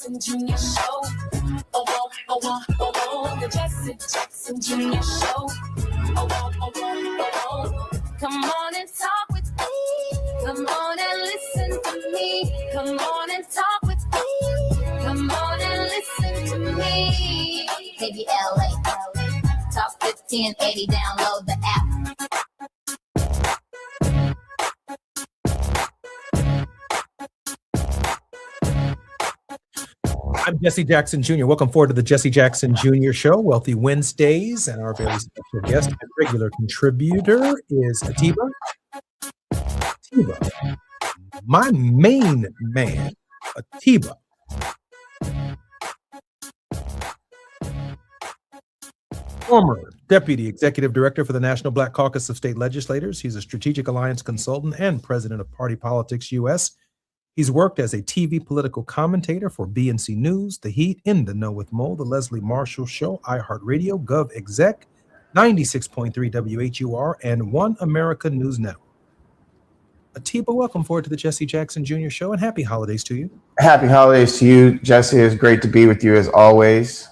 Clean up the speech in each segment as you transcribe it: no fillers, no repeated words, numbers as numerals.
Jackson Jr. Show. The Jesse Jackson Jr. Show. Come on and talk with me. Come on and listen to me. Come on and talk with me. Come on and listen to me. KBLA, Top 1580, download the app. I'm Jesse Jackson Jr. Welcome forward to the Jesse Jackson Jr. Show, Wealthy Wednesdays, and our very special guest and regular contributor is Atiba. Atiba, my main man, Atiba. Former Deputy Executive Director for the National Black Caucus of State Legislators. He's a strategic alliance consultant and president of Party Politics US. He's worked as a TV political commentator for BNC News, The Heat, In the Know with Mo, The Leslie Marshall Show, iHeartRadio, GovExec, 96.3 WHUR, and One America News Network. Atiba, welcome forward to the Jesse Jackson Jr. Show, and happy holidays to you. Happy holidays to you, Jesse. It's great to be with you as always.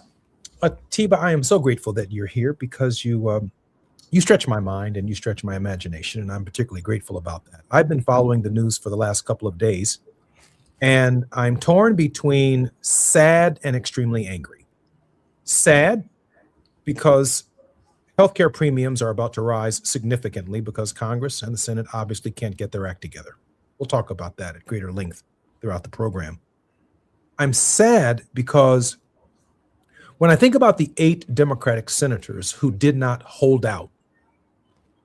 Atiba, I am so grateful that you're here because you stretch my mind and you stretch my imagination, and I'm particularly grateful about that. I've been following the news for the last couple of days, and I'm torn between sad and extremely angry. Sad because healthcare premiums are about to rise significantly because Congress and the Senate obviously can't get their act together. We'll talk about that at greater length throughout the program. I'm sad because when I think about the 8 Democratic senators who did not hold out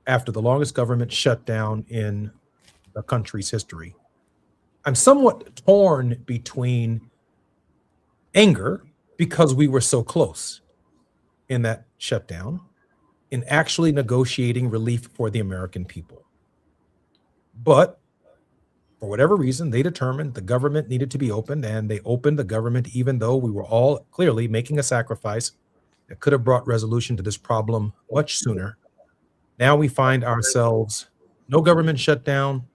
after the longest government shutdown in the country's history, I'm somewhat torn between anger because we were so close in that shutdown in actually negotiating relief for the American people. But for whatever reason, they determined the government needed to be opened, and they opened the government even though we were all clearly making a sacrifice that could have brought resolution to this problem much sooner. Now we find ourselves no government shutdown,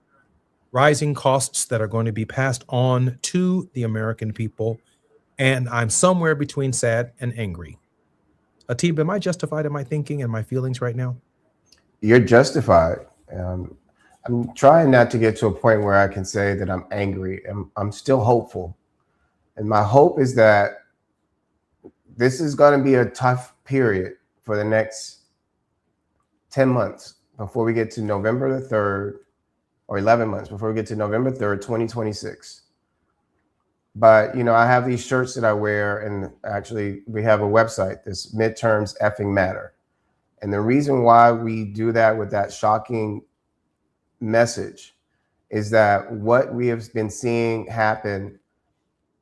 rising costs that are going to be passed on to the American people, and I'm somewhere between sad and angry. Atiba, am I justified in my thinking and my feelings right now? You're justified. I'm trying not to get to a point where I can say that I'm angry. I'm still hopeful. And my hope is that this is going to be a tough period for the next 10 months before we get to November the 3rd, or 11 months before we get to November 3rd, 2026. But, I have these shirts that I wear, and actually we have a website, this Midterms Effing Matter. And the reason why we do that with that shocking message is that what we have been seeing happen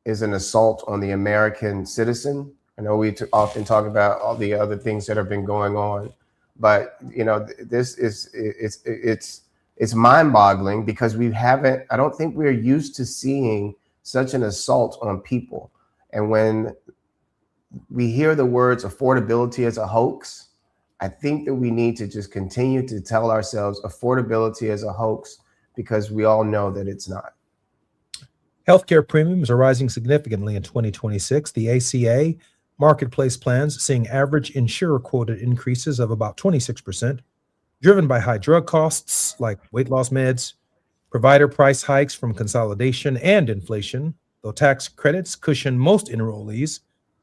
is an assault on the American citizen. I know we often talk about all the other things that have been going on, but, this is, it's mind-boggling because I don't think we're used to seeing such an assault on people. And when we hear the words affordability as a hoax, I think that we need to just continue to tell ourselves affordability as a hoax because we all know that it's not. Healthcare premiums are rising significantly in 2026. The ACA marketplace plans seeing average insurer quoted increases of about 26%, driven by high drug costs like weight loss meds, provider price hikes from consolidation and inflation, though tax credits cushion most enrollees.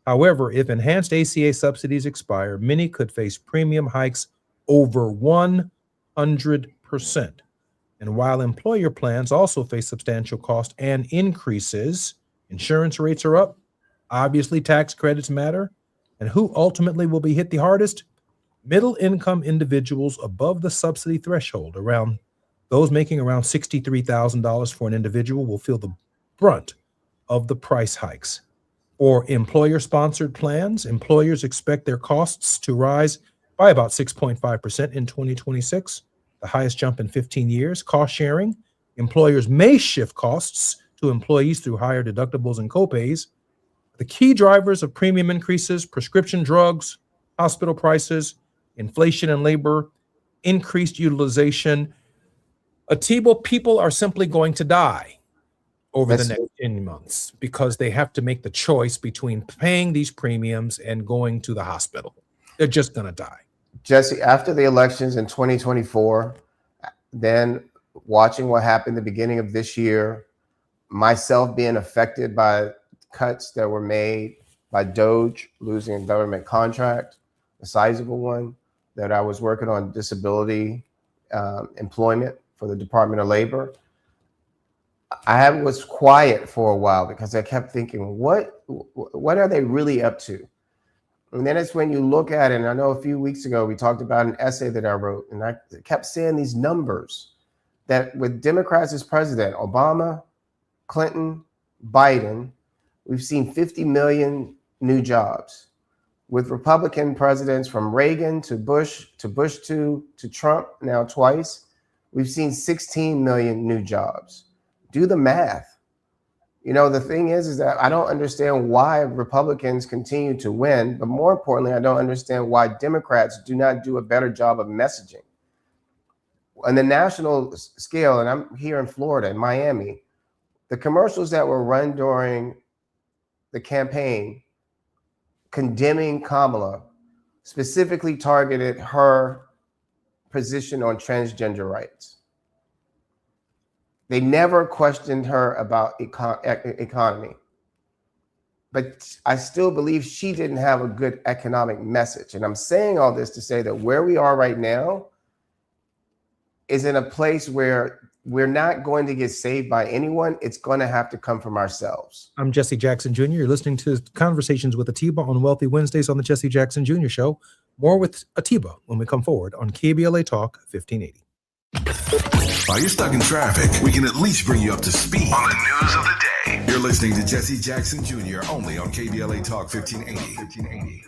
However, if enhanced ACA subsidies expire, many could face premium hikes over 100%. And while employer plans also face substantial cost and increases, insurance rates are up. Obviously, tax credits matter. And who ultimately will be hit the hardest? Middle income individuals above the subsidy threshold. Those making around $63,000 for an individual will feel the brunt of the price hikes. For employer-sponsored plans, employers expect their costs to rise by about 6.5% in 2026, the highest jump in 15 years. Cost sharing, employers may shift costs to employees through higher deductibles and copays. The key drivers of premium increases: prescription drugs, hospital prices, inflation and labor, increased utilization. Atiba, people are simply going to die over the next 10 months because they have to make the choice between paying these premiums and going to the hospital. They're just going to die. Jesse, after the elections in 2024, then watching what happened at the beginning of this year, myself being affected by cuts that were made by DOGE, losing a government contract, a sizable one, that I was working on disability employment for the Department of Labor. I was quiet for a while because I kept thinking, what are they really up to? And then it's when you look at it, and I know a few weeks ago we talked about an essay that I wrote, and I kept saying these numbers that with Democrats as president, Obama, Clinton, Biden, we've seen 50 million new jobs. with Republican presidents from Reagan to Bush to Bush 2 to Trump now twice, we've seen 16 million new jobs. Do the math. You know, the thing is that I don't understand why Republicans continue to win, but more importantly, I don't understand why Democrats do not do a better job of messaging. On the national scale, and I'm here in Florida, in Miami, the commercials that were run during the campaign condemning Kamala specifically targeted her position on transgender rights. They never questioned her about economy. But I still believe she didn't have a good economic message. And I'm saying all this to say that where we are right now is in a place where we're not going to get saved by anyone. It's going to have to come from ourselves. I'm Jesse Jackson Jr. You're listening to Conversations with Atiba on Wealthy Wednesdays on the Jesse Jackson Jr. Show. More with Atiba when we come forward on KBLA Talk 1580. While you're stuck in traffic, we can at least bring you up to speed on the news of the day. You're listening to Jesse Jackson Jr. only on KBLA Talk 1580.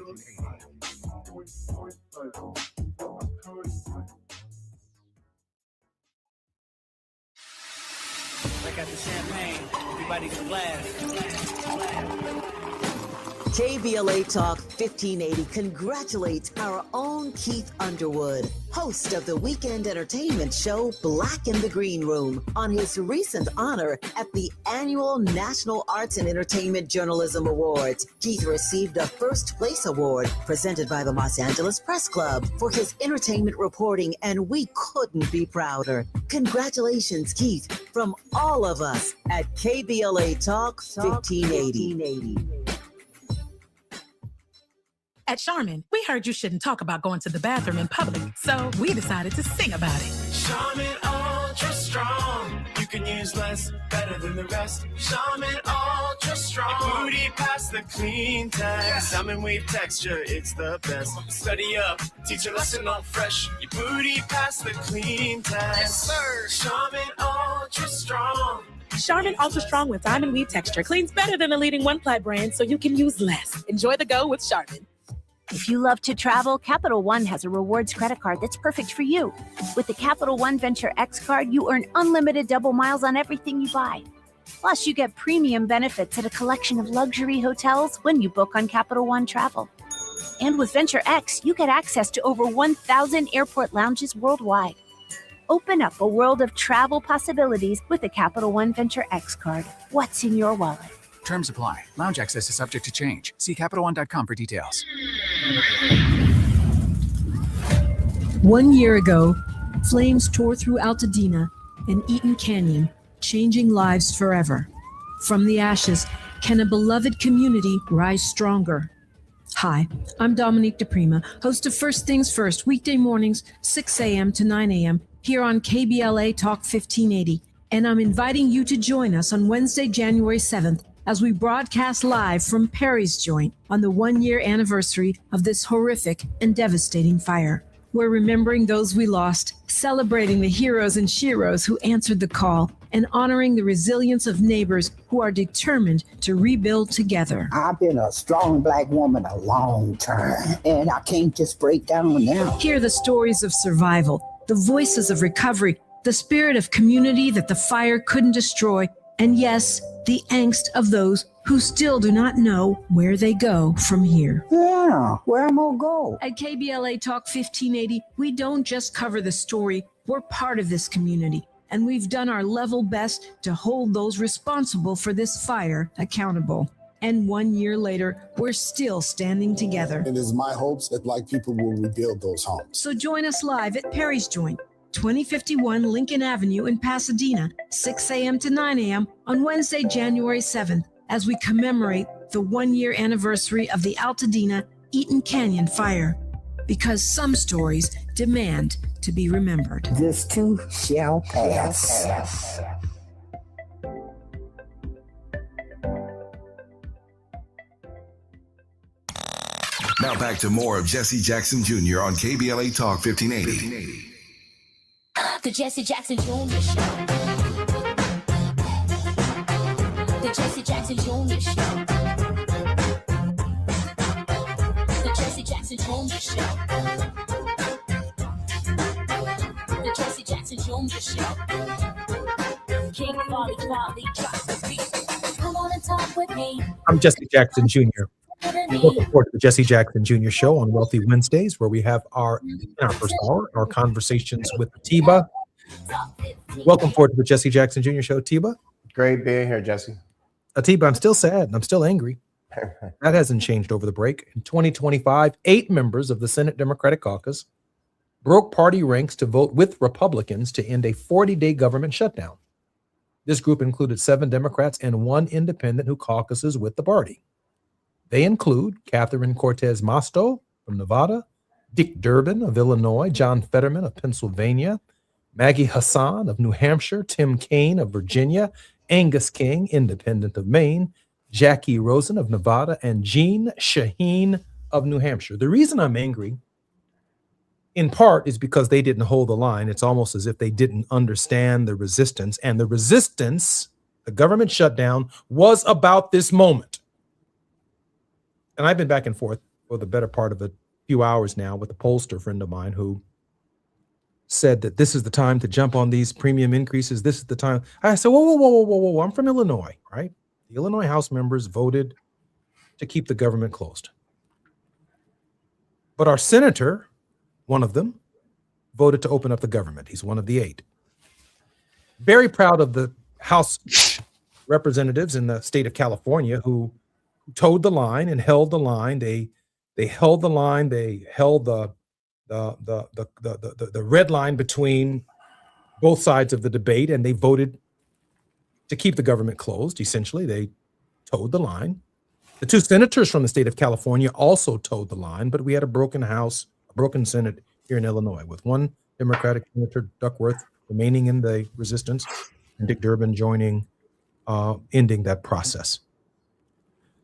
I got the champagne. Everybody get a glass. KBLA Talk 1580 congratulates our own Keith Underwood, host of the weekend entertainment show Black in the Green Room, on his recent honor at the annual National Arts and Entertainment Journalism Awards. Keith received a first place award presented by the Los Angeles Press Club for his entertainment reporting, and we couldn't be prouder. Congratulations, Keith, from all of us at KBLA Talk 1580. At Charmin, we heard you shouldn't talk about going to the bathroom in public, so we decided to sing about it. Charmin Ultra Strong. You can use less, better than the rest. Charmin Ultra Strong. Your booty past the clean test. Salmon weave texture, it's the best. Study up, teach a lesson all fresh. Your booty past the clean test. Yes, sir. Charmin Ultra Strong. Charmin Ultra Strong with diamond weave texture cleans better than the leading one-ply brand, so you can use less. Enjoy the go with Charmin. If you love to travel, Capital One has a rewards credit card that's perfect for you. With the Capital One Venture X card, you earn unlimited double miles on everything you buy. Plus, you get premium benefits at a collection of luxury hotels when you book on Capital One Travel. And with Venture X, you get access to over 1,000 airport lounges worldwide. Open up a world of travel possibilities with the Capital One Venture X card. What's in your wallet? Terms apply. Lounge access is subject to change. See CapitalOne.com for details. 1 year ago, flames tore through Altadena and Eaton Canyon, changing lives forever. From the ashes, can a beloved community rise stronger? Hi, I'm Dominique DePrima, host of First Things First, weekday mornings, 6 a.m. to 9 a.m. here on KBLA Talk 1580. And I'm inviting you to join us on Wednesday, January 7th, as we broadcast live from Perry's Joint on the 1-year anniversary of this horrific and devastating fire. We're remembering those we lost, celebrating the heroes and sheroes who answered the call, and honoring the resilience of neighbors who are determined to rebuild together. I've been a strong Black woman a long time, and I can't just break down now. Hear the stories of survival, the voices of recovery, the spirit of community that the fire couldn't destroy, and yes, the angst of those who still do not know where they go from here. Yeah, where am I go? At KBLA Talk 1580, we don't just cover the story, we're part of this community, and we've done our level best to hold those responsible for this fire accountable. And 1 year later, we're still standing together. It is my hopes that Black people will rebuild those homes. So join us live at Perry's Joint, 2051 Lincoln Avenue in Pasadena, 6 a.m. to 9 a.m. on Wednesday, January 7th, as we commemorate the 1-year anniversary of the Altadena Eaton Canyon fire. Because some stories demand to be remembered. This too shall pass. Now back to more of Jesse Jackson Jr. on KBLA Talk 1580. The Jesse Jackson Jr. Show. The Jesse Jackson Jr. Show. The Jackson Jr. Show. The Tracy Jackson Jr. Show. King Quality drop the beat. Come on and talk with me. I'm Jesse Jackson Jr. Welcome forward to the Jesse Jackson Jr. Show on Wealthy Wednesdays, where we have in our first hour, our conversations with Atiba. Welcome forward to the Jesse Jackson Jr. Show, Atiba. Great being here, Jesse. Atiba, I'm still sad and I'm still angry. That hasn't changed over the break. In 2025, 8 members of the Senate Democratic Caucus broke party ranks to vote with Republicans to end a 40-day government shutdown. This group included 7 Democrats and 1 independent who caucuses with the party. They include Catherine Cortez Masto from Nevada, Dick Durbin of Illinois, John Fetterman of Pennsylvania, Maggie Hassan of New Hampshire, Tim Kaine of Virginia, Angus King, independent of Maine, Jackie Rosen of Nevada, and Jean Shaheen of New Hampshire. The reason I'm angry, in part, is because they didn't hold the line. It's almost as if they didn't understand the resistance. And the resistance, the government shutdown, was about this moment. And I've been back and forth for the better part of a few hours now with a pollster friend of mine who said that this is the time to jump on these premium increases. This is the time. I said, whoa. I'm from Illinois, right? The Illinois House members voted to keep the government closed. But our senator, one of them, voted to open up the government. He's one of the 8. Very proud of the House representatives in the state of California who towed the line and held the line. They held the line. They held the red line between both sides of the debate, and they voted to keep the government closed. Essentially, they towed the line. The 2 senators from the state of California also towed the line, but we had a broken House, a broken Senate here in Illinois, with 1 Democratic Senator Duckworth remaining in the resistance and Dick Durbin joining, ending that process.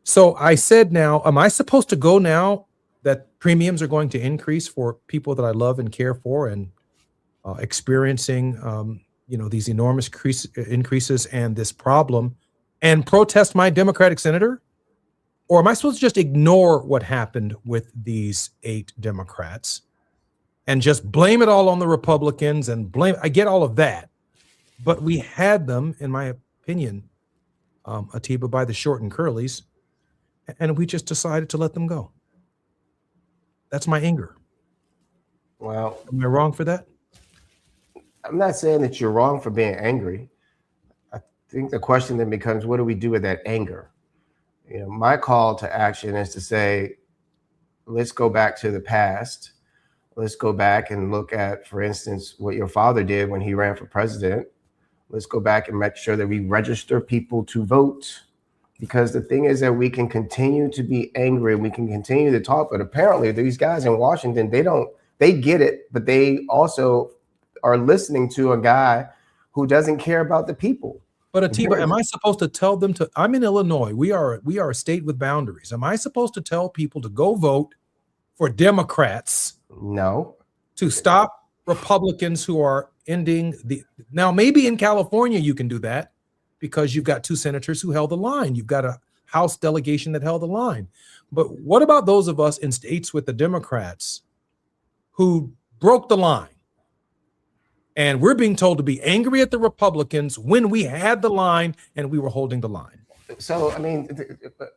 So I said, now, am I supposed to go now that premiums are going to increase for people that I love and care for and experiencing, these enormous increases and this problem, and protest my Democratic senator? Or am I supposed to just ignore what happened with these 8 Democrats and just blame it all on the Republicans and I get all of that. But we had them, in my opinion, Atiba, by the short and curlies, and we just decided to let them go. That's my anger. Well, am I wrong for that? I'm not saying that you're wrong for being angry. I think the question then becomes, what do we do with that anger? My call to action is to say, let's go back to the past. Let's go back and look at, for instance, what your father did when he ran for president. Let's go back and make sure that we register people to vote. Because the thing is that we can continue to be angry, we can continue to talk, but apparently these guys in Washington, they get it, but they also are listening to a guy who doesn't care about the people. But Atiba, am I supposed to tell them to? I'm in Illinois. We are a state with boundaries. Am I supposed to tell people to go vote for Democrats? No. To stop Republicans who are ending the. Now, maybe in California you can do that because you've got 2 senators who held the line. You've got a House delegation that held the line. But what about those of us in states with the Democrats who broke the line? And we're being told to be angry at the Republicans when we had the line and we were holding the line. So, I mean,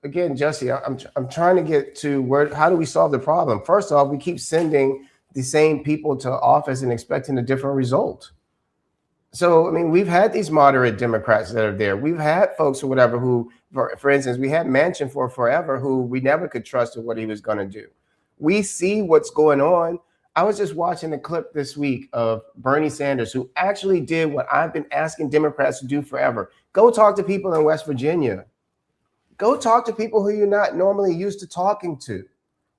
again, Jesse, I'm trying to get to how do we solve the problem? First off, we keep sending the same people to office and expecting a different result. So, I mean, we've had these moderate Democrats that are there. We've had folks or whatever who, for instance, we had Manchin for forever, who we never could trust what he was going to do. We see what's going on. I was just watching a clip this week of Bernie Sanders, who actually did what I've been asking Democrats to do forever. Go talk to people in West Virginia. Go talk to people who you're not normally used to talking to.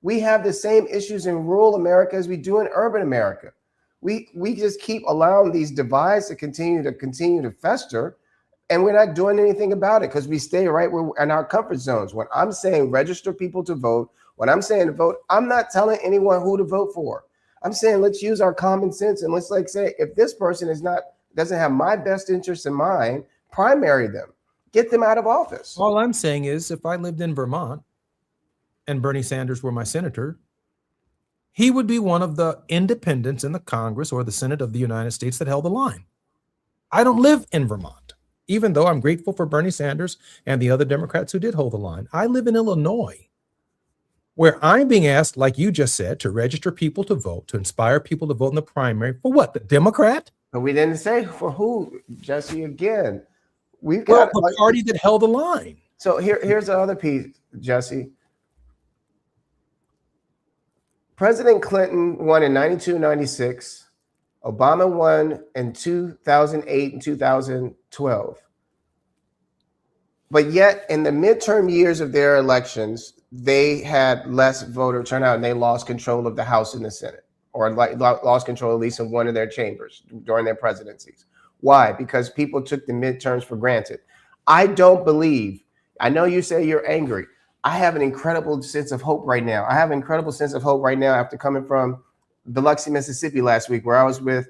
We have the same issues in rural America as we do in urban America. We just keep allowing these divides to continue to fester, and we're not doing anything about it because we stay right where in our comfort zones. When I'm saying register people to vote, when I'm saying to vote, I'm not telling anyone who to vote for. I'm saying let's use our common sense and let's say if this person doesn't have my best interest in mind, primary them, get them out of office. All I'm saying is if I lived in Vermont and Bernie Sanders were my senator, he would be one of the independents in the Congress or the Senate of the United States that held the line. I don't live in Vermont, even though I'm grateful for Bernie Sanders and the other Democrats who did hold the line. I live in Illinois, where I'm being asked, like you just said, to register people to vote, to inspire people to vote in the primary. For what, the Democrat? But we didn't say for who, Jesse. Again, we've got the party that held the line. So here's the other piece, Jesse. President Clinton won in 92, 96. Obama won in 2008 and 2012. But yet, in the midterm years of their elections, they had less voter turnout and they lost control of the House and the Senate, or lost control at least in one of their chambers during their presidencies. Why? Because people took the midterms for granted. I don't believe, I know you say you're angry. I have an incredible sense of hope right now. I have an incredible sense of hope right now after coming from Biloxi, Mississippi last week, where I was with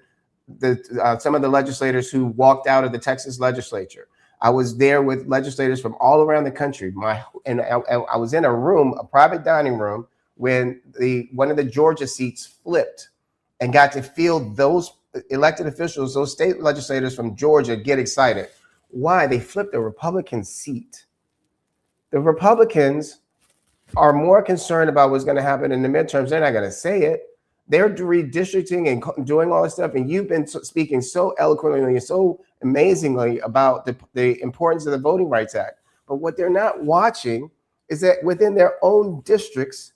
some of the legislators who walked out of the Texas legislature. I was there with legislators from all around the country. I was in a room, a private dining room, when one of the Georgia seats flipped, and got to feel those elected officials, those state legislators from Georgia, get excited. Why? They flipped a Republican seat. The Republicans are more concerned about what's going to happen in the midterms. They're not going to say it. They're redistricting and doing all this stuff. And you've been speaking so eloquently and so amazingly about the importance of the Voting Rights Act. But what they're not watching is that within their own districts,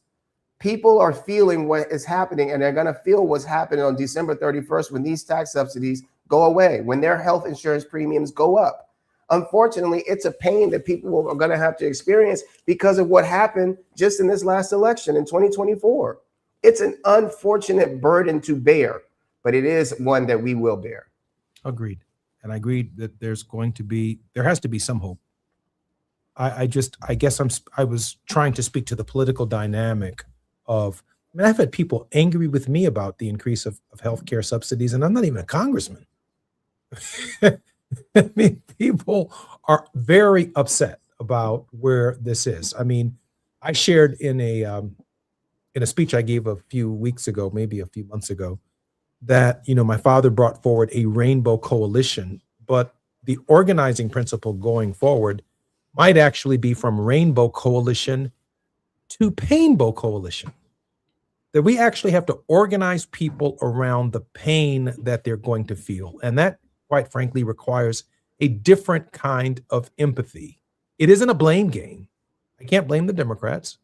people are feeling what is happening, and they're going to feel what's happening on December 31st when these tax subsidies go away, when their health insurance premiums go up. Unfortunately, it's a pain that people are going to have to experience because of what happened just in this last election in 2024. It's an unfortunate burden to bear, but it is one that we will bear. Agreed. And I agreed that there has to be some hope. I guess I was trying to speak to the political dynamic of, I've had people angry with me about the increase of healthcare subsidies, and I'm not even a congressman. I mean, people are very upset about where this is. I mean, I shared in a speech I gave a few weeks ago, maybe a few months ago, that, my father brought forward a rainbow coalition, but the organizing principle going forward might actually be from rainbow coalition to painbow coalition. That we actually have to organize people around the pain that they're going to feel. And that, quite frankly, requires a different kind of empathy. It isn't a blame game. I can't blame the Democrats.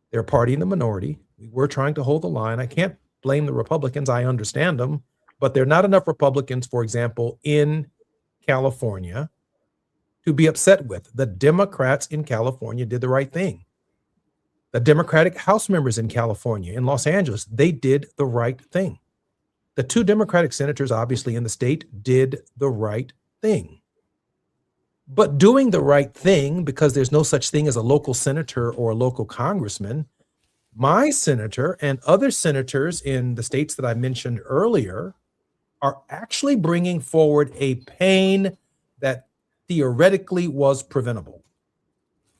They're a party in the minority. We're trying to hold the line. I can't blame the Republicans. I understand them, but there are not enough Republicans, for example, in California to be upset with. The Democrats in California did the right thing. The Democratic House members in California, in Los Angeles, they did the right thing. The two Democratic senators, obviously, in the state did the right thing. But doing the right thing, because there's no such thing as a local senator or a local congressman, my senator and other senators in the states that I mentioned earlier are actually bringing forward a pain that theoretically was preventable.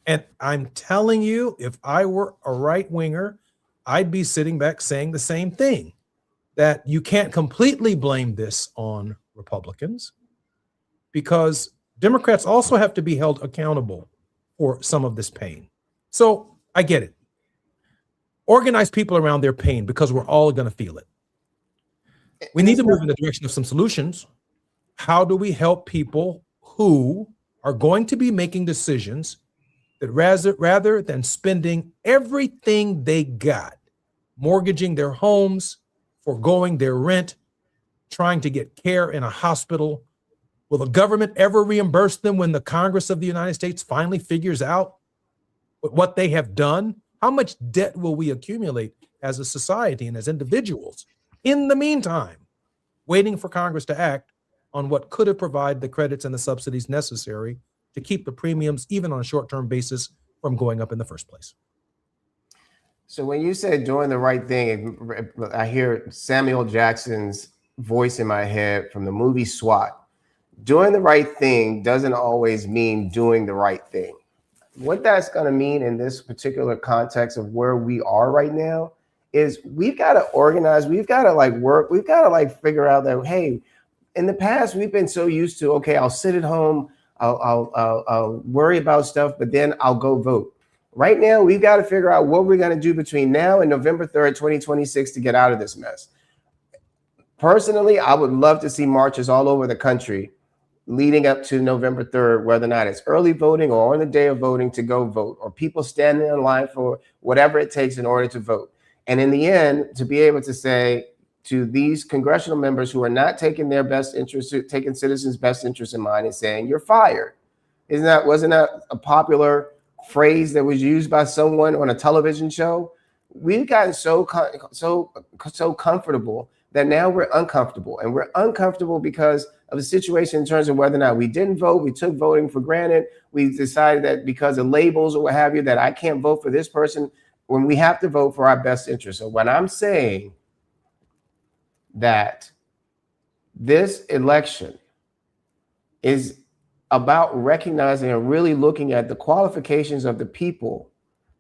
And I'm telling you, if I were a right-winger, I'd be sitting back saying the same thing, that you can't completely blame this on Republicans, because Democrats also have to be held accountable for some of this pain. So I get it. Organize people around their pain, because we're all going to feel it. We need to move in the direction of some solutions. How do we help people who are going to be making decisions that rather than spending everything they got, mortgaging their homes, foregoing their rent, trying to get care in a hospital, will the government ever reimburse them when the Congress of the United States finally figures out what they have done? How much debt will we accumulate as a society and as individuals in the meantime, waiting for Congress to act on what could have provided the credits and the subsidies necessary to keep the premiums, even on a short-term basis, from going up in the first place? So when you said doing the right thing, I hear Samuel Jackson's voice in my head from the movie SWAT. Doing the right thing doesn't always mean doing the right thing. What that's going to mean in this particular context of where we are right now is we've got to organize. We've got to like work. We've got to like figure out that, hey, in the past, we've been so used to, okay, I'll sit at home, I'll worry about stuff, but then I'll go vote. Right now, we've got to figure out what we're going to do between now and November 3rd, 2026 to get out of this mess. Personally, I would love to see marches all over the country leading up to November 3rd, whether or not it's early voting or on the day of voting to go vote, or people standing in line for whatever it takes in order to vote. And in the end, to be able to say to these congressional members who are not taking their best interest, taking citizens' best interest in mind, and saying, you're fired. Wasn't that a popular phrase that was used by someone on a television show? We've gotten so comfortable that now we're uncomfortable, and we're uncomfortable because of the situation in terms of whether or not we didn't vote. We took voting for granted. We decided that because of labels or what have you, that I can't vote for this person when we have to vote for our best interest. So when I'm saying that this election is about recognizing and really looking at the qualifications of the people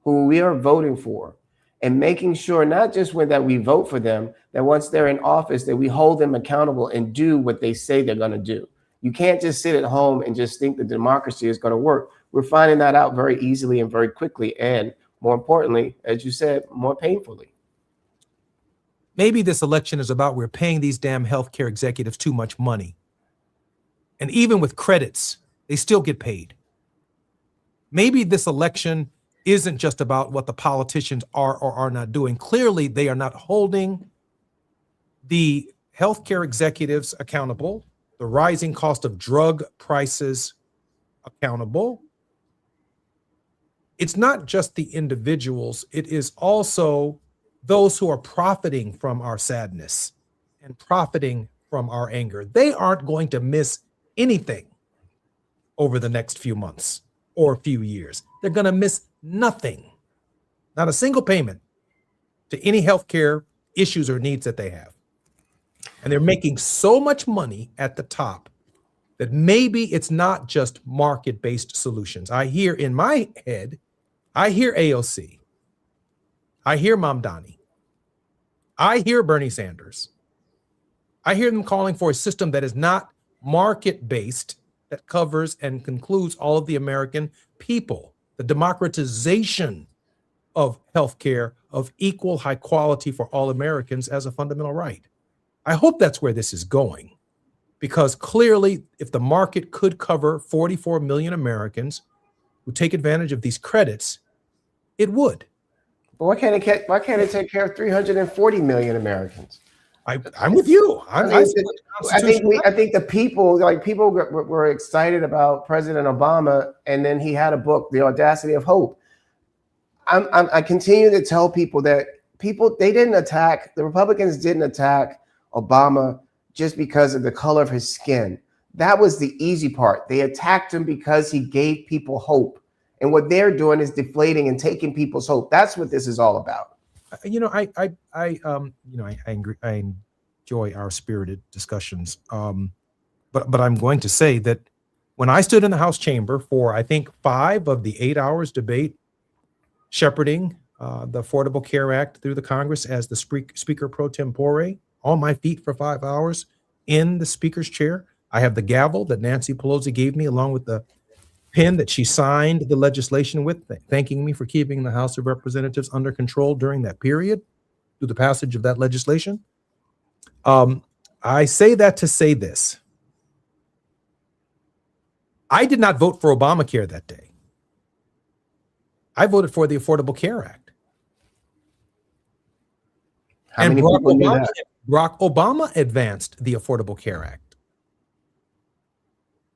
who we are voting for, and making sure not just that we vote for them, that once they're in office, that we hold them accountable and do what they say they're going to do. You can't just sit at home and just think that democracy is going to work. We're finding that out very easily and very quickly, and more importantly, as you said, more painfully. Maybe this election is about we're paying these damn healthcare executives too much money. And even with credits, they still get paid. Maybe this election isn't just about what the politicians are or are not doing. Clearly, they are not holding the healthcare executives accountable, the rising cost of drug prices accountable. It's not just the individuals, it is also those who are profiting from our sadness and profiting from our anger. They aren't going to miss anything over the next few months or a few years. They're going to miss nothing, not a single payment to any healthcare issues or needs that they have. And they're making so much money at the top that maybe it's not just market-based solutions. I hear in my head, I hear AOC, I hear Mamdani, I hear Bernie Sanders. I hear them calling for a system that is not market-based, that covers and concludes all of the American people. The democratization of healthcare of equal high quality for all Americans as a fundamental right. I hope that's where this is going, because clearly, if the market could cover 44 million Americans who take advantage of these credits, it would. But why can't it take care of 340 million Americans? I'm with you. I think the people were excited about President Obama, and then he had a book, The Audacity of Hope. I continue to tell people that the Republicans didn't attack Obama just because of the color of his skin. That was the easy part. They attacked him because he gave people hope. And what they're doing is deflating and taking people's hope. That's what this is all about. I enjoy our spirited discussions. But I'm going to say that when I stood in the House chamber for, I think, 5 of the 8 hours debate, shepherding the Affordable Care Act through the Congress as the Speaker pro tempore, on my feet for 5 hours in the Speaker's chair. I have the gavel that Nancy Pelosi gave me, along with the pen that she signed the legislation with, thanking me for keeping the House of Representatives under control during that period through the passage of that legislation. I say that to say this. I did not vote for Obamacare that day. I voted for the Affordable Care Act. How many people knew that? Barack Obama advanced the Affordable Care Act.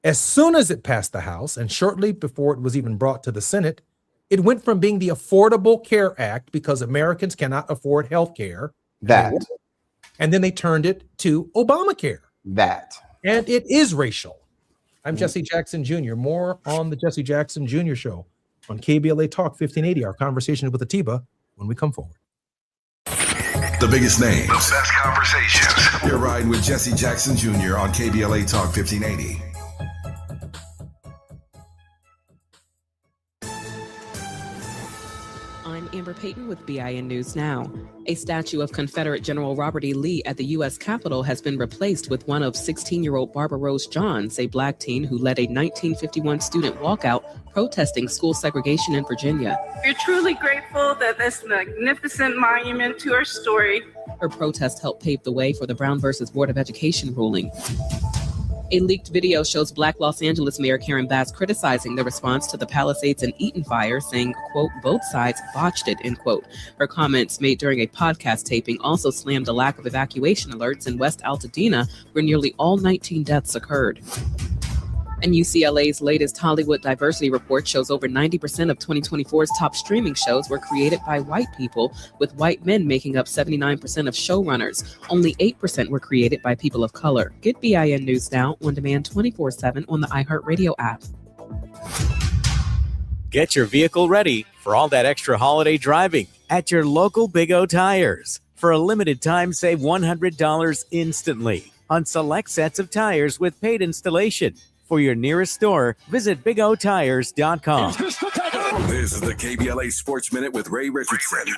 As soon as it passed the House, and shortly before it was even brought to the Senate, it went from being the Affordable Care Act because Americans cannot afford health care. And then they turned it to Obamacare. And it is racial. I'm Jesse Jackson Jr. More on the Jesse Jackson Jr. Show on KBLA Talk 1580, our conversation with Atiba, when we come forward. The biggest names, the best conversations. You're riding with Jesse Jackson Jr. on KBLA Talk 1580. I'm Amber Payton with BIN News Now. A statue of Confederate General Robert E. Lee at the U.S. Capitol has been replaced with one of 16-year-old Barbara Rose Johns, a black teen who led a 1951 student walkout protesting school segregation in Virginia. We're truly grateful that this magnificent monument to our story. Her protest helped pave the way for the Brown versus Board of Education ruling. A leaked video shows Black Los Angeles Mayor Karen Bass criticizing the response to the Palisades and Eaton fire, saying, quote, both sides botched it, end quote. Her comments made during a podcast taping also slammed the lack of evacuation alerts in West Altadena, where nearly all 19 deaths occurred. And UCLA's latest Hollywood diversity report shows over 90% of 2024's top streaming shows were created by white people, with white men making up 79% of showrunners. Only 8% were created by people of color. Get BIN News Now on demand 24/7 on the iHeartRadio app. Get your vehicle ready for all that extra holiday driving at your local Big O Tires. For a limited time, save $100 instantly on select sets of tires with paid installation. For your nearest store, visit BigOTires.com. This is the KBLA Sports Minute with Ray Richardson.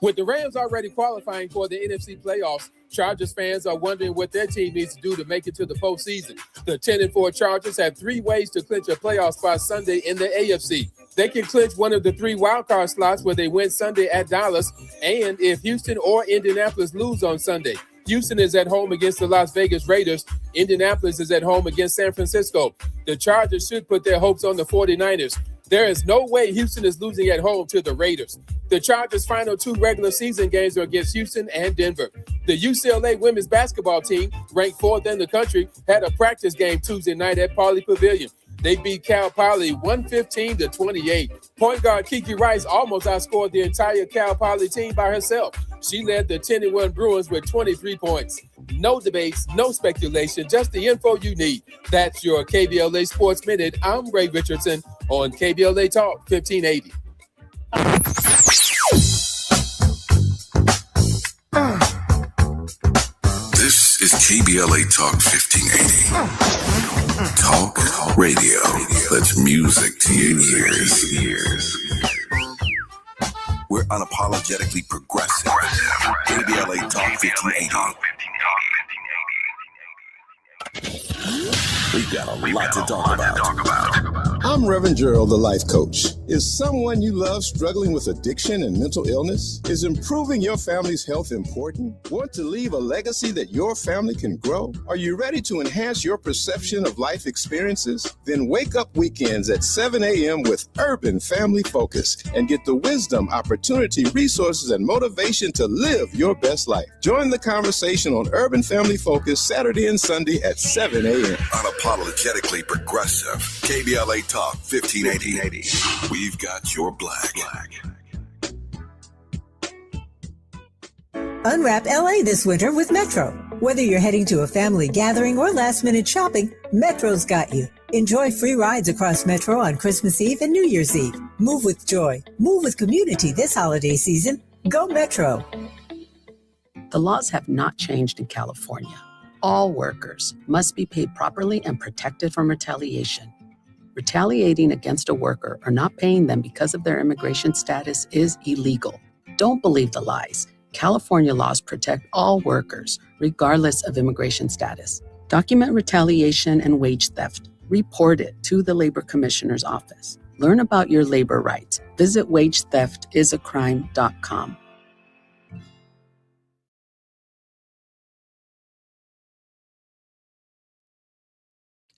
With the Rams already qualifying for the NFC playoffs, Chargers fans are wondering what their team needs to do to make it to the postseason. The 10-4 Chargers have 3 ways to clinch a playoff spot Sunday in the AFC. They can clinch one of the 3 wildcard slots where they win Sunday at Dallas, and if Houston or Indianapolis lose on Sunday. Houston is at home against the Las Vegas Raiders. Indianapolis is at home against San Francisco. The Chargers should put their hopes on the 49ers. There is no way Houston is losing at home to the Raiders. The Chargers' final 2 regular season games are against Houston and Denver. The UCLA women's basketball team, ranked 4th in the country, had a practice game Tuesday night at Pauley Pavilion. They beat Cal Poly 115-28. Point guard Kiki Rice almost outscored the entire Cal Poly team by herself. She led the 10-1 Bruins with 23 points. No debates, no speculation, just the info you need. That's your KBLA Sports Minute. I'm Ray Richardson on KBLA Talk 1580. This is KBLA Talk 1580. Talk radio. That's music to your ears. We're unapologetically progressive. KBLA Talk 1580. We've got a lot to talk about. I'm Reverend Gerald, the life coach. Is someone you love struggling with addiction and mental illness? Is improving your family's health important? Want to leave a legacy that your family can grow? Are you ready to enhance your perception of life experiences? Then wake up weekends at 7 a.m. with Urban Family Focus and get the wisdom, opportunity, resources, and motivation to live your best life. Join the conversation on Urban Family Focus Saturday and Sunday at 7 a.m. Unapologetically progressive. KBLA Talk 1580. We've got your black. Unwrap LA this winter with Metro. Whether you're heading to a family gathering or last-minute shopping, Metro's got you. Enjoy free rides across Metro on Christmas Eve and New Year's Eve. Move with joy. Move with community this holiday season. Go Metro. The laws have not changed in California. All workers must be paid properly and protected from retaliation. Retaliating against a worker or not paying them because of their immigration status is illegal. Don't believe the lies. California laws protect all workers, regardless of immigration status. Document retaliation and wage theft. Report it to the Labor Commissioner's office. Learn about your labor rights. Visit WageTheftIsACrime.com.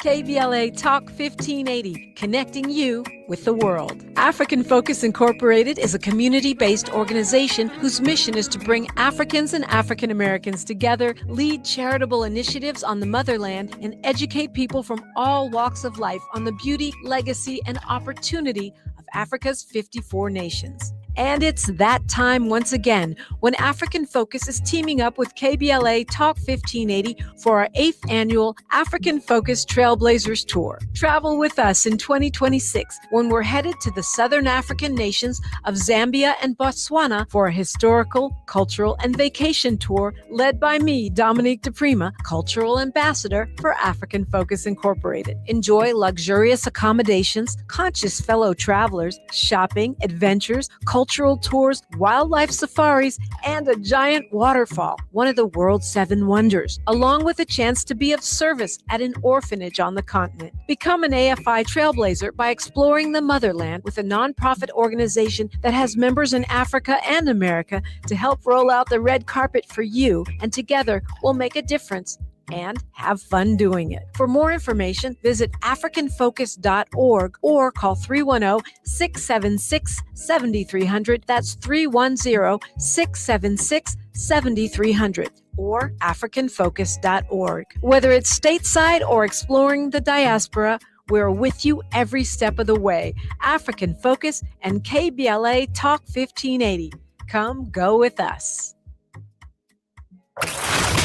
KBLA Talk 1580, connecting you with the world. African Focus Incorporated is a community-based organization whose mission is to bring Africans and African Americans together, lead charitable initiatives on the motherland, and educate people from all walks of life on the beauty, legacy, and opportunity of Africa's 54 nations. And it's that time once again when African Focus is teaming up with KBLA Talk 1580 for our 8th annual African Focus Trailblazers Tour. Travel with us in 2026 when we're headed to the Southern African nations of Zambia and Botswana for a historical, cultural, and vacation tour led by me, Dominique DePrima, Cultural Ambassador for African Focus Incorporated. Enjoy luxurious accommodations, conscious fellow travelers, shopping, adventures, cultural tours, wildlife safaris, and a giant waterfall, one of the world's 7 wonders, along with a chance to be of service at an orphanage on the continent. Become an AFI trailblazer by exploring the motherland with a nonprofit organization that has members in Africa and America to help roll out the red carpet for you, and together we'll make a difference and have fun doing it. For more information, visit africanfocus.org or call 310-676-7300. That's 310-676-7300 or africanfocus.org. Whether it's stateside or exploring the diaspora, we're with you every step of the way. African Focus and KBLA Talk 1580. Come go with us.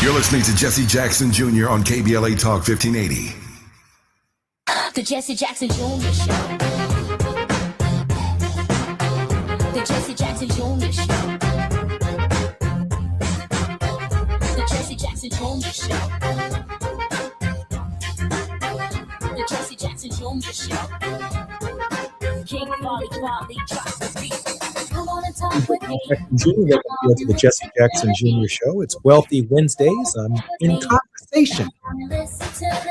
You're listening to Jesse Jackson Jr. on KBLA Talk 1580. The Jesse Jackson Jr. Show. The Jesse Jackson Jr. Show. The Jesse Jackson Jr. Show. The Jesse Jackson Jr. Show. King Volley drops the beat. Come on and talk with me. Welcome to the Jesse Jackson Jr. Show. It's Wealthy Wednesdays. I'm in conversation with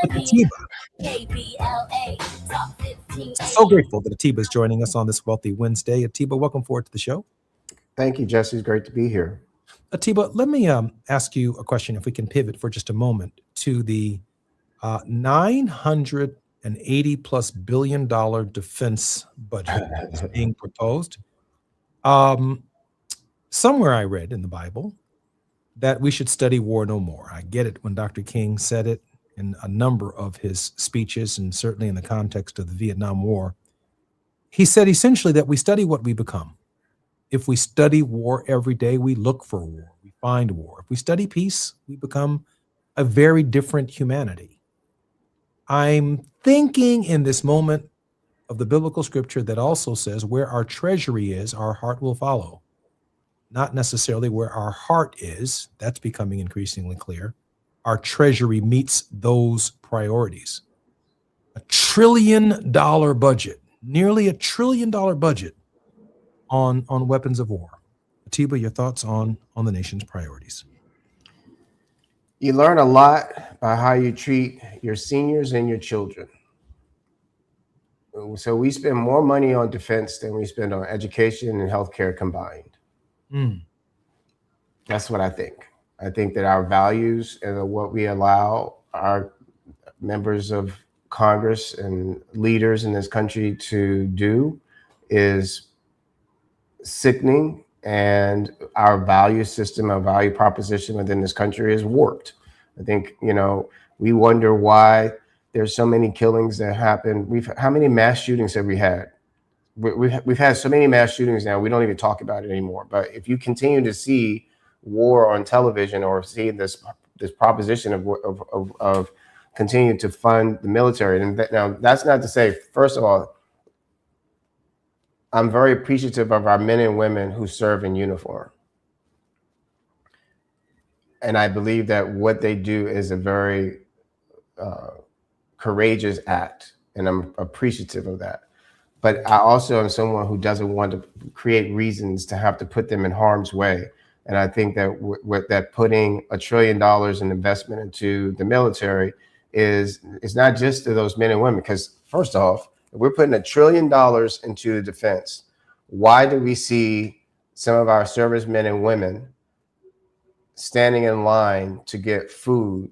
Atiba. So grateful that Atiba is joining us on this Wealthy Wednesday. Atiba, welcome forward to the show. Thank you, Jesse. It's great to be here. Atiba, let me ask you a question, if we can pivot for just a moment to the $980+ billion defense budget that's being proposed. Somewhere I read in the Bible that we should study war no more. I get it when Dr. King said it in a number of his speeches, and certainly in the context of the Vietnam War. He said essentially that we study what we become. If we study war every day, we look for war, we find war. If we study peace, we become a very different humanity. I'm thinking in this moment of the biblical scripture that also says where our treasury is, our heart will follow. Not necessarily where our heart is. That's becoming increasingly clear. Our treasury meets those priorities. $1 trillion budget, nearly $1 trillion budget on weapons of war. Atiba, your thoughts on the nation's priorities? You learn a lot by how you treat your seniors and your children. So we spend more money on defense than we spend on education and healthcare combined. That's what I think. I think that our values and what we allow our members of Congress and leaders in this country to do is sickening, and our value system, our value proposition within this country is warped. I think, we wonder why there's so many killings that happen. How many mass shootings have we had? We've had so many mass shootings now, we don't even talk about it anymore. But if you continue to see war on television or see this proposition of continue to fund the military, and now that's not to say, first of all, I'm very appreciative of our men and women who serve in uniform. And I believe that what they do is a very courageous act, and I'm appreciative of that. But I also am someone who doesn't want to create reasons to have to put them in harm's way. And I think that with that putting $1 trillion in investment into the military is not just to those men and women. Because first off, if we're putting $1 trillion into defense, why do we see some of our servicemen and women standing in line to get food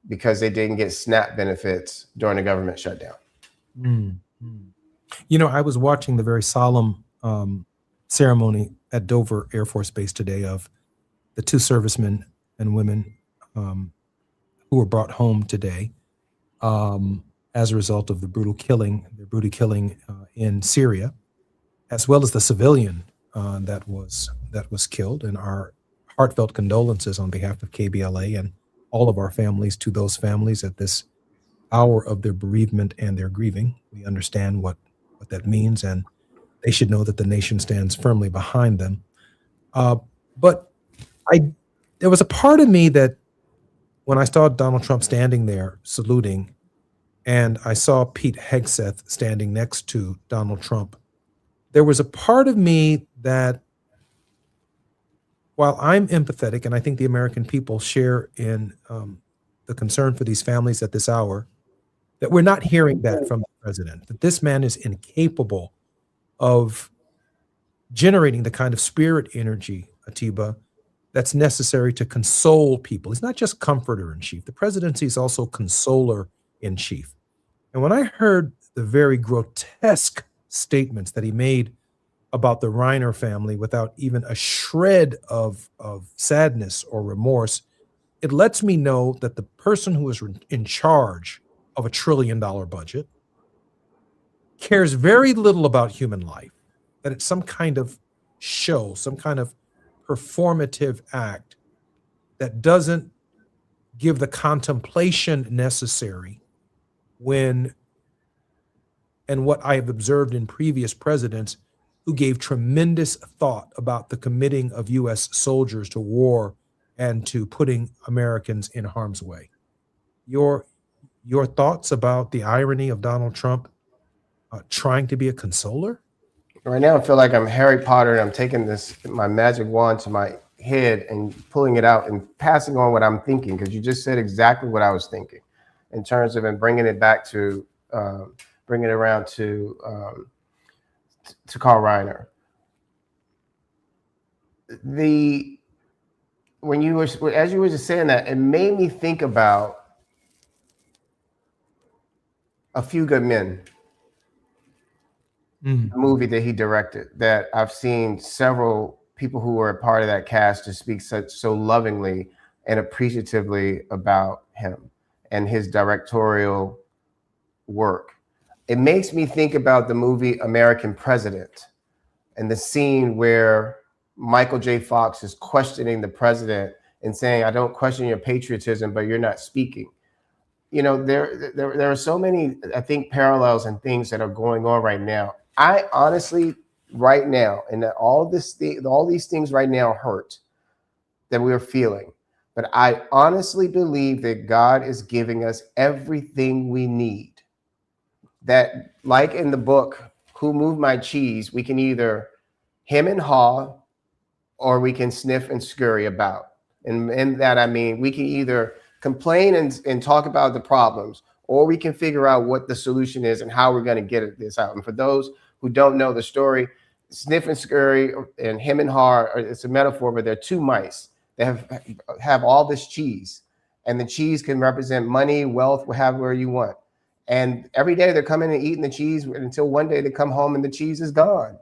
because they didn't get SNAP benefits during the government shutdown? I was watching the very solemn ceremony at Dover Air Force Base today of the 2 servicemen and women who were brought home today as a result of the brutal killing in Syria, as well as the civilian that was killed, and our heartfelt condolences on behalf of KBLA and all of our families to those families at this hour of their bereavement and their grieving. We understand what that means, and they should know that the nation stands firmly behind them. But there was a part of me that when I saw Donald Trump standing there saluting, and I saw Pete Hegseth standing next to Donald Trump, there was a part of me that, while I'm empathetic, and I think the American people share in the concern for these families at this hour, that we're not hearing that from the president, that this man is incapable of generating the kind of spirit energy, Atiba, that's necessary to console people. He's not just comforter in chief. The presidency is also consoler in chief. And when I heard the very grotesque statements that he made about the Reiner family without even a shred of sadness or remorse, it lets me know that the person who is in charge of $1 trillion budget cares very little about human life, that it's some kind of show, some kind of performative act that doesn't give the contemplation necessary when, and what I have observed in previous presidents who gave tremendous thought about the committing of U.S. soldiers to war and to putting Americans in harm's way. Your thoughts about the irony of Donald Trump trying to be a consoler? Right now, I feel like I'm Harry Potter, and I'm taking my magic wand to my head and pulling it out and passing on what I'm thinking, because you just said exactly what I was thinking in terms of, and bringing it back to, bringing it around to Carl Reiner. As you were just saying that, it made me think about A Few Good Men. The movie that he directed, that I've seen several people who were a part of that cast to speak so lovingly and appreciatively about him and his directorial work. It makes me think about the movie American President and the scene where Michael J. Fox is questioning the president and saying, "I don't question your patriotism, but you're not speaking." You know, there are so many, I think, parallels and things that are going on right now. I honestly, right now, and that all these things right now hurt that we're feeling. But I honestly believe that God is giving us everything we need. That, like in the book, Who Moved My Cheese, we can either hem and haw, or we can sniff and scurry about. And that, I mean, we can either complain and talk about the problems, or we can figure out what the solution is and how we're going to get this out. And for those who don't know the story, sniff and scurry and hem and haw, it's a metaphor, but they're two mice that have all this cheese, and the cheese can represent money, wealth, whatever you want. And every day they're coming and eating the cheese until one day they come home and the cheese is gone.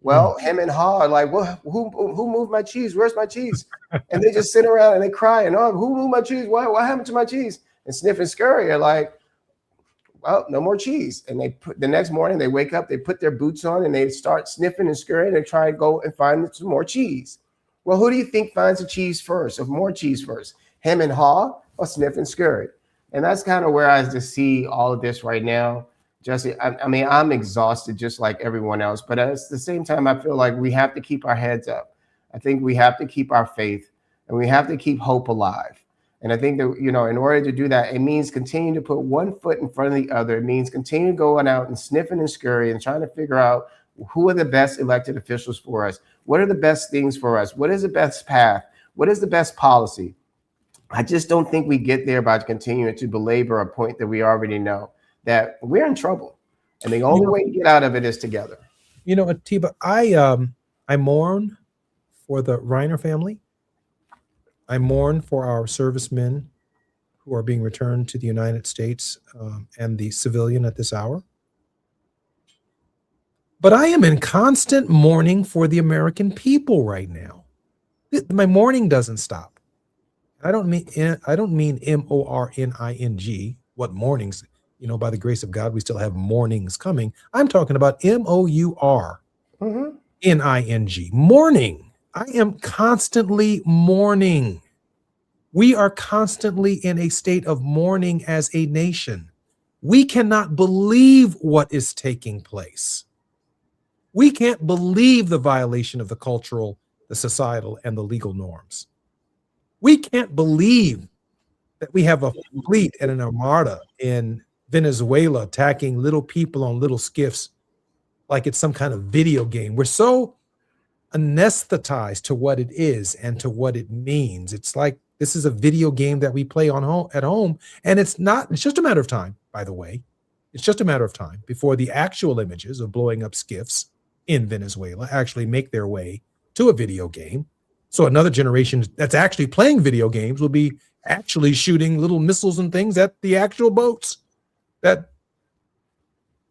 Well, hem and haw are like, well, who moved my cheese? Where's my cheese? And they just sit around and they cry and, oh, who moved my cheese? What happened to my cheese? And sniff and scurry are like, well, no more cheese. And the next morning they wake up, they put their boots on and they start sniffing and scurrying and try to go and find some more cheese. Well, who do you think finds the cheese first, or more cheese first? Hem and haw or sniff and scurry? And that's kind of where I just see all of this right now. Jesse, I mean, I'm exhausted just like everyone else, but at the same time, I feel like we have to keep our heads up. I think we have to keep our faith, and we have to keep hope alive. And I think that, you know, in order to do that, it means continuing to put one foot in front of the other. It means continuing going out and sniffing and scurrying and trying to figure out who are the best elected officials for us. What are the best things for us? What is the best path? What is the best policy? I just don't think we get there by continuing to belabor a point that we already know, that we're in trouble, and the only way to get out of it is together. You know, Atiba, I mourn for the Reiner family. I mourn for our servicemen who are being returned to the United States and the civilian at this hour. But I am in constant mourning for the American people right now. My mourning doesn't stop. I don't mean MORNING. What mornings? You know, by the grace of God, we still have mornings coming. I'm talking about MOUR. N-I-N-G. Mourning. I am constantly mourning. We are constantly in a state of mourning as a nation. We cannot believe what is taking place. We can't believe the violation of the cultural, the societal, and the legal norms. We can't believe that we have a fleet and an armada in Venezuela attacking little people on little skiffs like it's some kind of video game. We're so anesthetized to what it is and to what it means. It's like this is a video game that we play at home, and it's just a matter of time, by the way. It's just a matter of time before the actual images of blowing up skiffs in Venezuela actually make their way to a video game. So another generation that's actually playing video games will be actually shooting little missiles and things at the actual boats that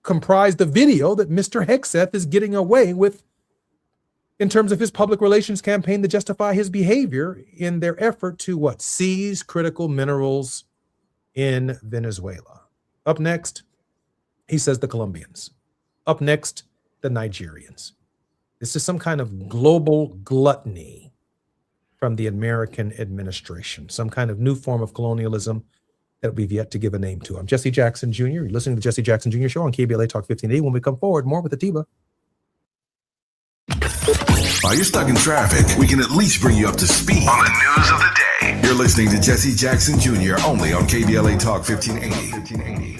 comprise the video that Mr. Hegseth is getting away with in terms of his public relations campaign to justify his behavior in their effort to seize critical minerals in Venezuela. Up next, he says the Colombians. Up next, the Nigerians. This is some kind of global gluttony from the American administration, some kind of new form of colonialism that we've yet to give a name to. I'm Jesse Jackson Jr. You're listening to the Jesse Jackson Jr. Show on KBLA Talk 1580. When we come forward, more with Atiba. While you're stuck in traffic, we can at least bring you up to speed on the news of the day. You're listening to Jesse Jackson Jr. only on KBLA Talk 1580.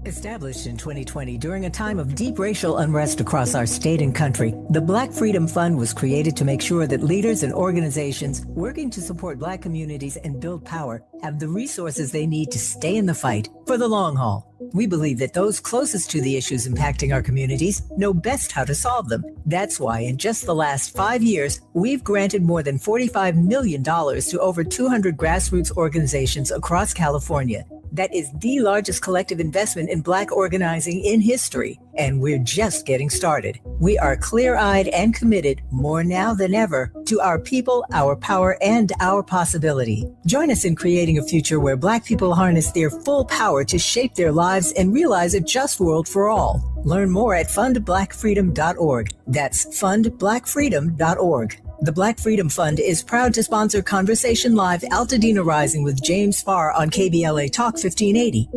Established in 2020 during a time of deep racial unrest across our state and country, the Black Freedom Fund was created to make sure that leaders and organizations working to support Black communities and build power have the resources they need to stay in the fight for the long haul. We believe that those closest to the issues impacting our communities know best how to solve them. That's why in just the last 5 years, we've granted more than $45 million to over 200 grassroots organizations across California. That is the largest collective investment in Black organizing in history, and we're just getting started. We are clear-eyed and committed, more now than ever, to our people, our power, and our possibility. Join us in creating a future where Black people harness their full power to shape their lives and realize a just world for all. Learn more at fundblackfreedom.org. That's fundblackfreedom.org. The Black Freedom Fund is proud to sponsor Conversation Live Altadena Rising with James Farr on KBLA Talk 1580.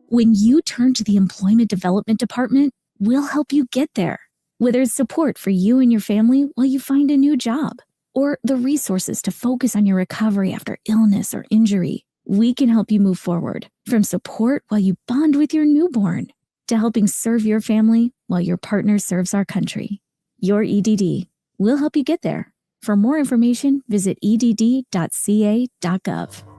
When you turn to the Employment Development Department, we'll help you get there. Whether it's support for you and your family while you find a new job, or the resources to focus on your recovery after illness or injury, we can help you move forward. From support while you bond with your newborn, to helping serve your family while your partner serves our country. Your EDD. We'll help you get there. For more information, visit edd.ca.gov.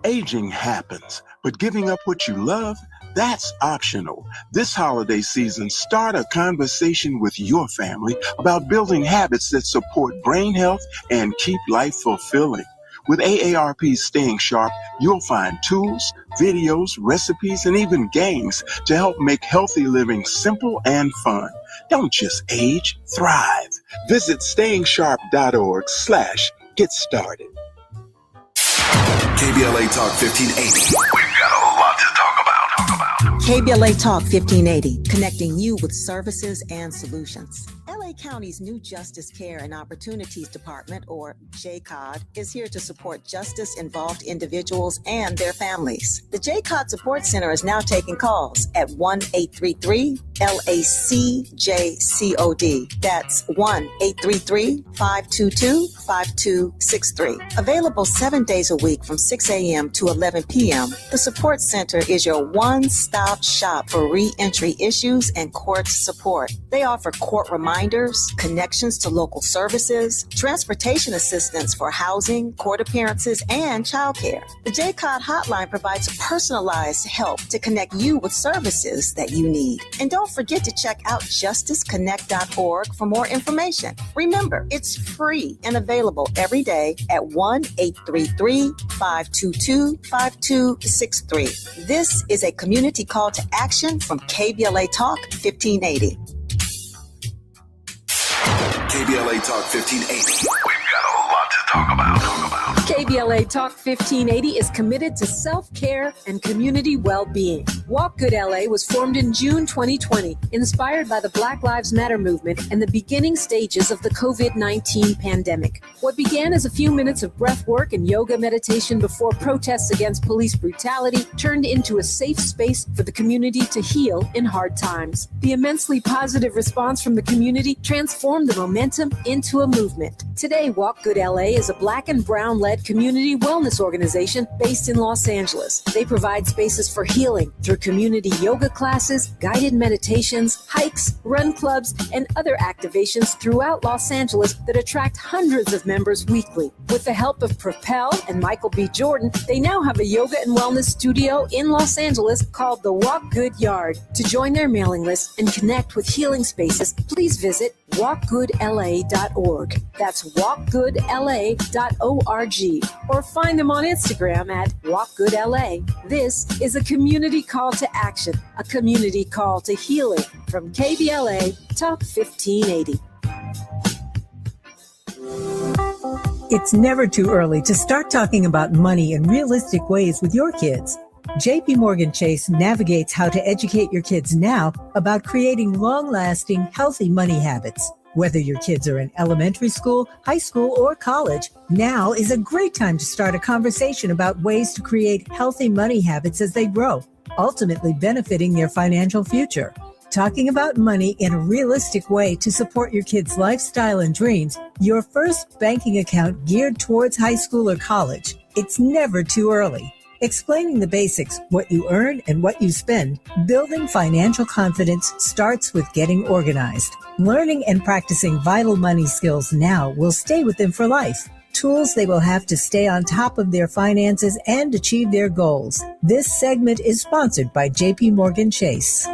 Aging happens, but giving up what you love, that's optional. This holiday season, start a conversation with your family about building habits that support brain health and keep life fulfilling. With AARP's Staying Sharp, you'll find tools, videos, recipes, and even games to help make healthy living simple and fun. Don't just age, thrive. Visit stayingsharp.org/get started. KBLA Talk 1580. We've got a lot to talk about. KBLA Talk 1580, connecting you with services and solutions. LA County's new Justice Care and Opportunities Department, or JCOD, is here to support justice-involved individuals and their families. The JCOD Support Center is now taking calls at 1-833-LACJCOD. That's 1-833-522-5263. Available 7 days a week from 6 a.m. to 11 p.m., the Support Center is your one-stop shop for re-entry issues and court support. They offer court reminders, connections to local services, transportation assistance for housing, court appearances, and childcare. The JCOD hotline provides personalized help to connect you with services that you need. And don't forget to check out justiceconnect.org for more information. Remember, it's free and available every day at 1-833-522-5263. This is a community call to action from KBLA Talk 1580. KBLA Talk 1580. We've got a lot to KBLA Talk 1580 is committed to self-care and community well-being. Walk Good LA was formed in June 2020, inspired by the Black Lives Matter movement and the beginning stages of the COVID-19 pandemic. What began as a few minutes of breath work and yoga meditation before protests against police brutality turned into a safe space for the community to heal in hard times. The immensely positive response from the community transformed the momentum into a movement. Today, Walk Good LA is a Black and Brown-led community wellness organization based in Los Angeles. They provide spaces for healing through community yoga classes, guided meditations, hikes, run clubs, and other activations throughout Los Angeles that attract hundreds of members weekly. With the help of Propel and Michael B. Jordan, they now have a yoga and wellness studio in Los Angeles called the Walk Good Yard. To join their mailing list and connect with healing spaces, please visit walkgoodla.org. That's walkgoodla.org. Or find them on Instagram at walkgoodla. This is a community call to action, a community call to healing from KBLA Talk 1580. It's never too early to start talking about money in realistic ways with your kids. JP Morgan Chase navigates how to educate your kids now about creating long-lasting, healthy money habits. Whether your kids are in elementary school, high school, or college, now is a great time to start a conversation about ways to create healthy money habits as they grow, ultimately benefiting their financial future. Talking about money in a realistic way to support your kids' lifestyle and dreams, your first banking account geared towards high school or college. It's never too early. Explaining the basics, what you earn and what you spend, building financial confidence starts with getting organized. Learning and practicing vital money skills now will stay with them for life. Tools they will have to stay on top of their finances and achieve their goals. This segment is sponsored by JP Morgan Chase.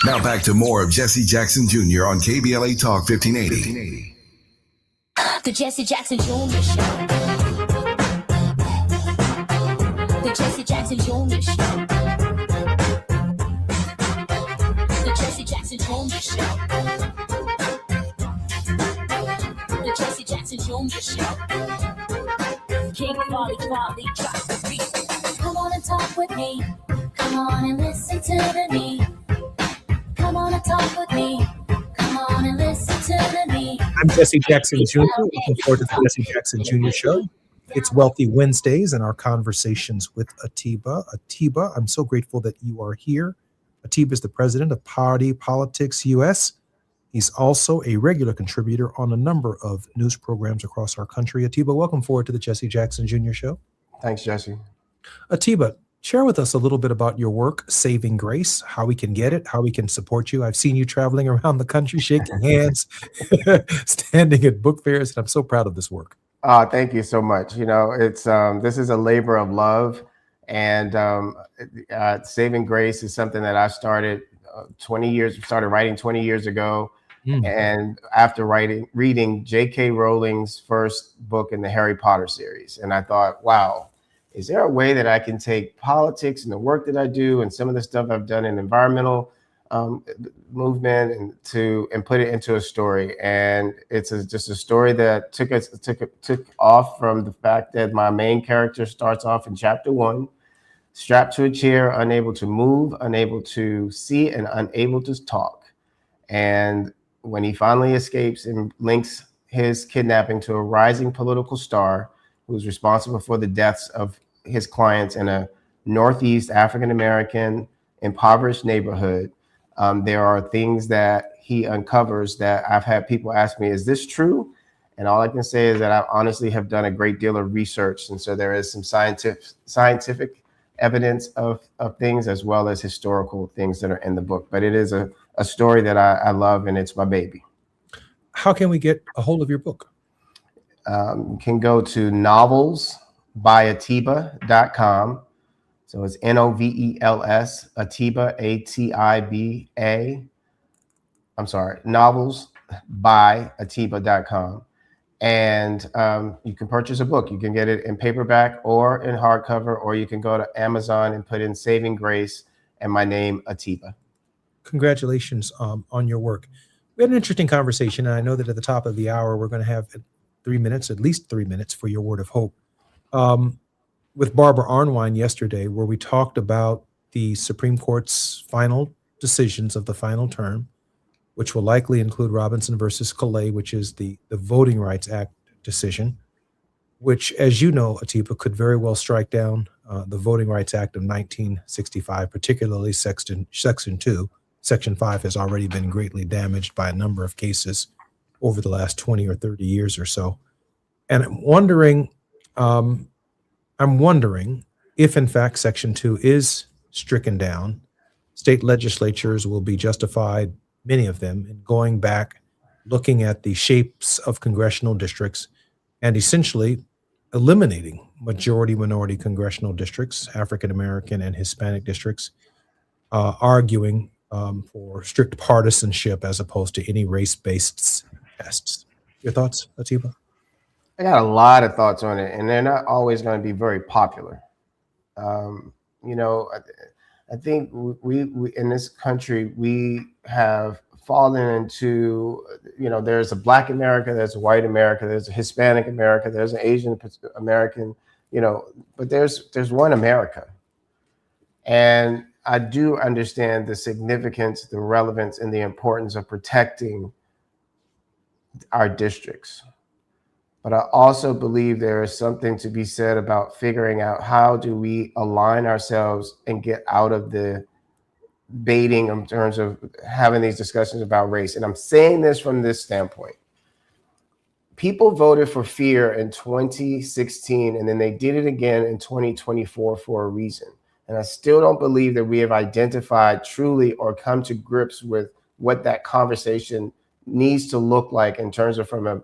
Now back to more of Jesse Jackson Jr. on KBLA Talk 1580. The Jesse Jackson Jr. Show. The Jesse Jackson Jr. Show. The Jesse Jackson Jr. Show. The Jesse Jackson Jr. Show. King Quality drops the beat. Come on and talk with me. Come on and listen to me. Come on and talk with me. Come on and listen to me. I'm Jesse Jackson Jr. Looking forward to the Jesse Jackson Jr. Show. It's Wealthy Wednesdays and our conversations with Atiba. Atiba, I'm so grateful that you are here. Atiba is the president of Party Politics US. He's also a regular contributor on a number of news programs across our country. Atiba, welcome forward to the Jesse Jackson Jr. Show. Thanks, Jesse. Atiba, share with us a little bit about your work, Saving Grace, how we can get it, how we can support you. I've seen you traveling around the country, shaking hands, standing at book fairs, and I'm so proud of this work. Thank you so much. You know, it's this is a labor of love, and Saving Grace is something that I started started writing 20 years ago. And after reading J.K. Rowling's first book in the Harry Potter series, and I thought, wow, is there a way that I can take politics and the work that I do and some of the stuff I've done in environmental movement and put it into a story? And it's just a story that took off from the fact that my main character starts off in chapter 1, strapped to a chair, unable to move, unable to see, and unable to talk. And when he finally escapes and links his kidnapping to a rising political star who's responsible for the deaths of his clients in a Northeast African-American impoverished neighborhood, there are things that he uncovers that I've had people ask me, is this true? And all I can say is that I honestly have done a great deal of research. And so there is some scientific evidence of things as well as historical things that are in the book. But it is a story that I love, and it's my baby. How can we get a hold of your book? You can go to novelsbyatiba.com. So it's NOVELS, Atiba, ATIBA. I'm sorry, novelsbyatiba.com. And you can purchase a book. You can get it in paperback or in hardcover, or you can go to Amazon and put in Saving Grace and my name, Atiba. Congratulations on your work. We had an interesting conversation, and I know that at the top of the hour, we're going to have 3 minutes, at least 3 minutes, for your word of hope. With Barbara Arnwine yesterday, where we talked about the Supreme Court's final decisions of the final term, which will likely include Robinson versus Calais, which is the Voting Rights Act decision, which, as you know, Atiba, could very well strike down the Voting Rights Act of 1965, particularly Section 2. Section 5 has already been greatly damaged by a number of cases over the last 20 or 30 years or so. And I'm wondering if, in fact, Section 2 is stricken down, state legislatures will be justified, many of them, in going back, looking at the shapes of congressional districts, and essentially eliminating majority-minority congressional districts, African-American and Hispanic districts, arguing for strict partisanship as opposed to any race-based tests. Your thoughts, Atiba? I got a lot of thoughts on it, and they're not always going to be very popular. I think we in this country, we have fallen into, there's a Black America, there's a white America, there's a Hispanic America, there's an Asian American, but there's one America. And I do understand the significance, the relevance, and the importance of protecting our districts. But I also believe there is something to be said about figuring out how do we align ourselves and get out of the baiting in terms of having these discussions about race. And I'm saying this from this standpoint. People voted for fear in 2016, and then they did it again in 2024 for a reason. And I still don't believe that we have identified truly or come to grips with what that conversation needs to look like in terms of from a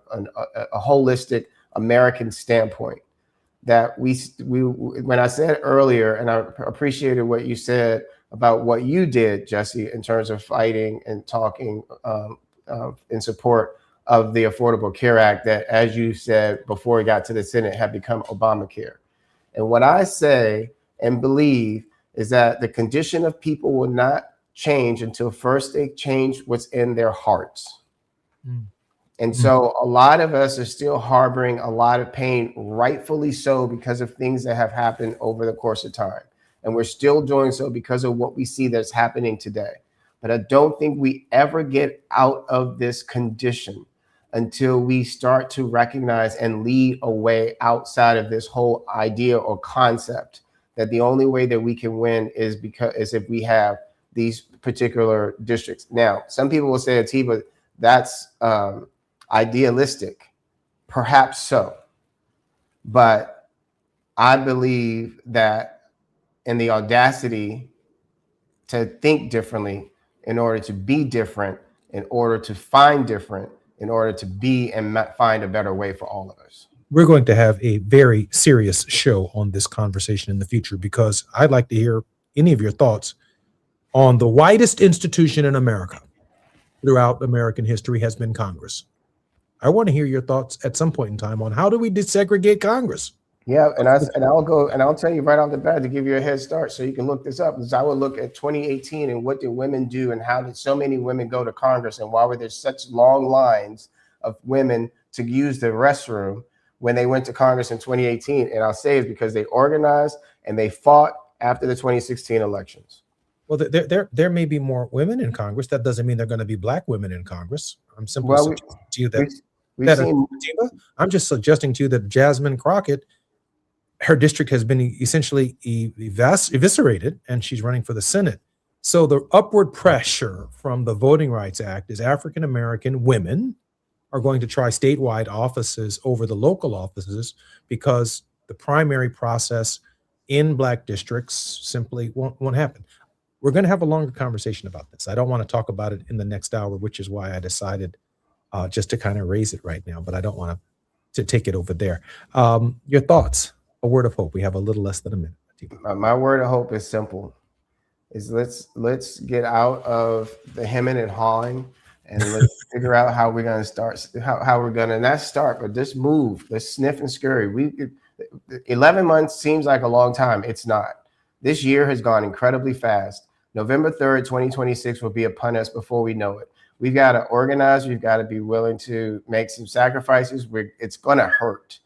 holistic American standpoint. That we when I said earlier, and I appreciated what you said about what you did, Jesse, in terms of fighting and talking in support of the Affordable Care Act, that, as you said before it got to the Senate, had become Obamacare. And what I say and believe is that the condition of people will not change until first they change what's in their hearts. And so a lot of us are still harboring a lot of pain, rightfully so, because of things that have happened over the course of time. And we're still doing so because of what we see that's happening today. But I don't think we ever get out of this condition until we start to recognize and lead a way outside of this whole idea or concept that the only way that we can win is if we have these particular districts. Now, some people will say, Atiba, that's idealistic. Perhaps so. But I believe that in the audacity to think differently, in order to be different, in order to find different, in order to be and find a better way for all of us. We're going to have a very serious show on this conversation in the future, because I'd like to hear any of your thoughts on the widest institution in America throughout American history has been Congress. I want to hear your thoughts at some point in time on how do we desegregate Congress? Yeah, and I'll tell you right off the bat, to give you a head start so you can look this up, is I would look at 2018 and what did women do and how did so many women go to Congress, and why were there such long lines of women to use the restroom when they went to Congress in 2018? And I'll say it's because they organized and they fought after the 2016 elections. Well, there may be more women in Congress. That doesn't mean they're going to be Black women in Congress. I'm simply suggesting to you that I'm just suggesting to you that Jasmine Crockett, her district has been essentially eviscerated, and she's running for the Senate. So the upward pressure from the Voting Rights Act is African American women are going to try statewide offices over the local offices, because the primary process in Black districts simply won't happen. We're going to have a longer conversation about this. I don't want to talk about it in the next hour, which is why I decided just to kind of raise it right now, but I don't want to take it over there. Your thoughts, a word of hope. We have a little less than a minute. My word of hope is simple. Is let's get out of the hemming and hawing, and let's figure out how we're going to start, how we're going to not start, but just move. Let's sniff and scurry. 11 months seems like a long time. It's not. This year has gone incredibly fast. November 3rd, 2026 will be upon us before we know it. We've got to organize. We've got to be willing to make some sacrifices. It's going to hurt,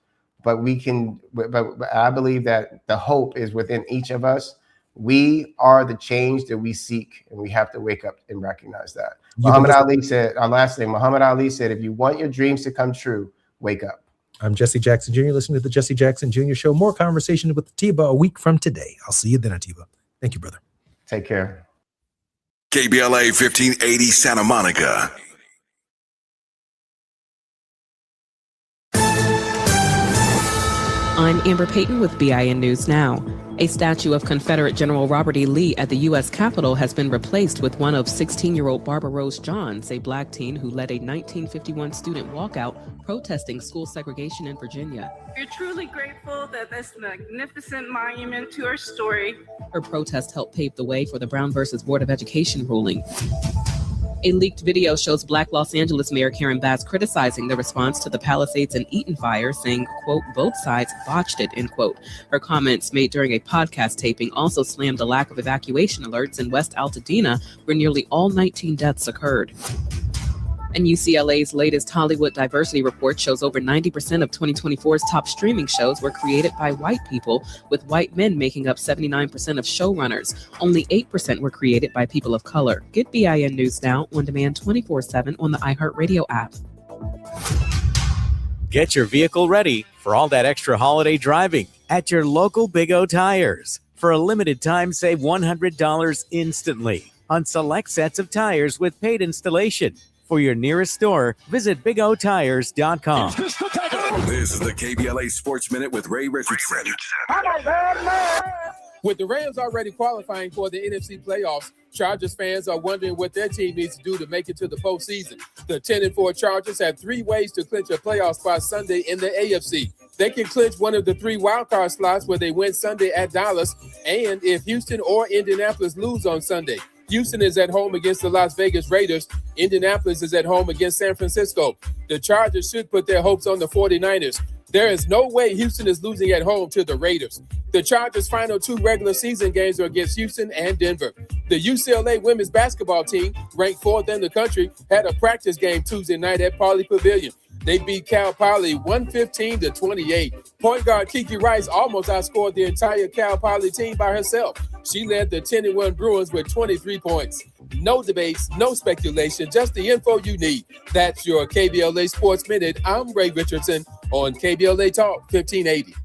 but we can. But I believe that the hope is within each of us. We are the change that we seek, and we have to wake up and recognize that. Muhammad Ali said, our last thing, Muhammad Ali said, if you want your dreams to come true, wake up. I'm Jesse Jackson Jr. Listening to the Jesse Jackson Jr. Show. More conversation with Atiba a week from today. I'll see you then, Atiba. Thank you, brother. Take care. KBLA 1580 Santa Monica. I'm Amber Payton with BIN News Now. A statue of Confederate General Robert E. Lee at the U.S. Capitol has been replaced with one of 16-year-old Barbara Rose Johns, a black teen who led a 1951 student walkout protesting school segregation in Virginia. We're truly grateful that this magnificent monument to our story. Her protest helped pave the way for the Brown versus Board of Education ruling. A leaked video shows Black Los Angeles Mayor Karen Bass criticizing the response to the Palisades and Eaton fire, saying, quote, both sides botched it, end quote. Her comments made during a podcast taping also slammed the lack of evacuation alerts in West Altadena, where nearly all 19 deaths occurred. And UCLA's latest Hollywood diversity report shows over 90% of 2024's top streaming shows were created by white people, with white men making up 79% of showrunners. Only 8% were created by people of color. Get BIN News Now on demand 24/7 on the iHeartRadio app. Get your vehicle ready for all that extra holiday driving at your local Big O Tires. For a limited time, save $100 instantly on select sets of tires with paid installation. For your nearest store, visit BigOTires.com. This is the KBLA Sports Minute with Ray Richardson. With the Rams already qualifying for the NFC playoffs, Chargers fans are wondering what their team needs to do to make it to the postseason. The 10-4 Chargers have 3 ways to clinch a playoff spot Sunday in the AFC. They can clinch one of the 3 wildcard slots where they win Sunday at Dallas, and if Houston or Indianapolis lose on Sunday. Houston is at home against the Las Vegas Raiders. Indianapolis is at home against San Francisco. The Chargers should put their hopes on the 49ers. There is no way Houston is losing at home to the Raiders. The Chargers' final 2 regular season games are against Houston and Denver. The UCLA women's basketball team, ranked 4th in the country, had a practice game Tuesday night at Pauley Pavilion. They beat Cal Poly 115-28. Point guard Kiki Rice almost outscored the entire Cal Poly team by herself. She led the 10-1 Bruins with 23 points. No debates, no speculation, just the info you need. That's your KBLA Sports Minute. I'm Ray Richardson on KBLA Talk 1580.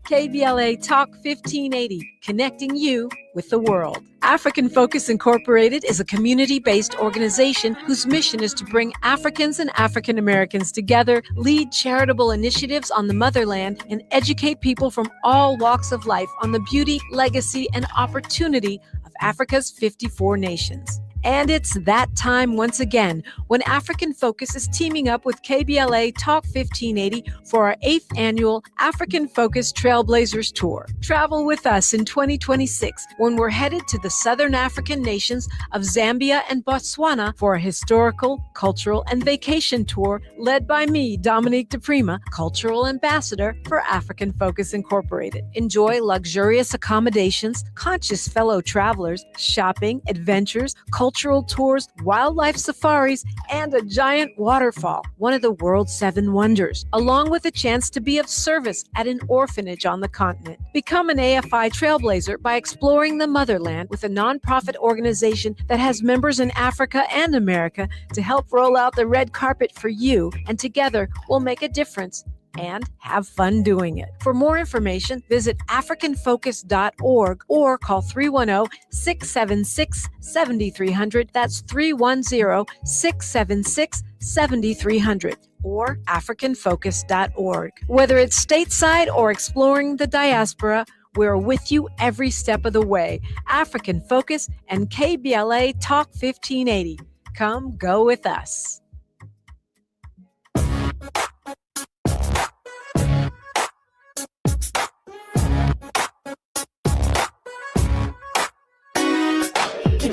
KBLA Talk 1580, connecting you with the world. African Focus Incorporated is a community-based organization whose mission is to bring Africans and African Americans together, lead charitable initiatives on the motherland, and educate people from all walks of life on the beauty, legacy, and opportunity of Africa's 54 nations. And it's that time once again when African Focus is teaming up with KBLA Talk 1580 for our 8th annual African Focus Trailblazers Tour. Travel with us in 2026 when we're headed to the southern African nations of Zambia and Botswana for a historical, cultural, and vacation tour led by me, Dominique DePrima, Cultural Ambassador for African Focus Incorporated. Enjoy luxurious accommodations, conscious fellow travelers, shopping, adventures, cultural tours, wildlife safaris, and a giant waterfall, one of the world's 7 wonders, along with a chance to be of service at an orphanage on the continent. Become an AFI trailblazer by exploring the motherland with a nonprofit organization that has members in Africa and America to help roll out the red carpet for you, and together we'll make a difference and have fun doing it. For more information, visit africanfocus.org or call 310-676-7300. That's 310-676-7300 or africanfocus.org. Whether it's stateside or exploring the diaspora, we're with you every step of the way. African Focus and KBLA Talk 1580. Come go with us.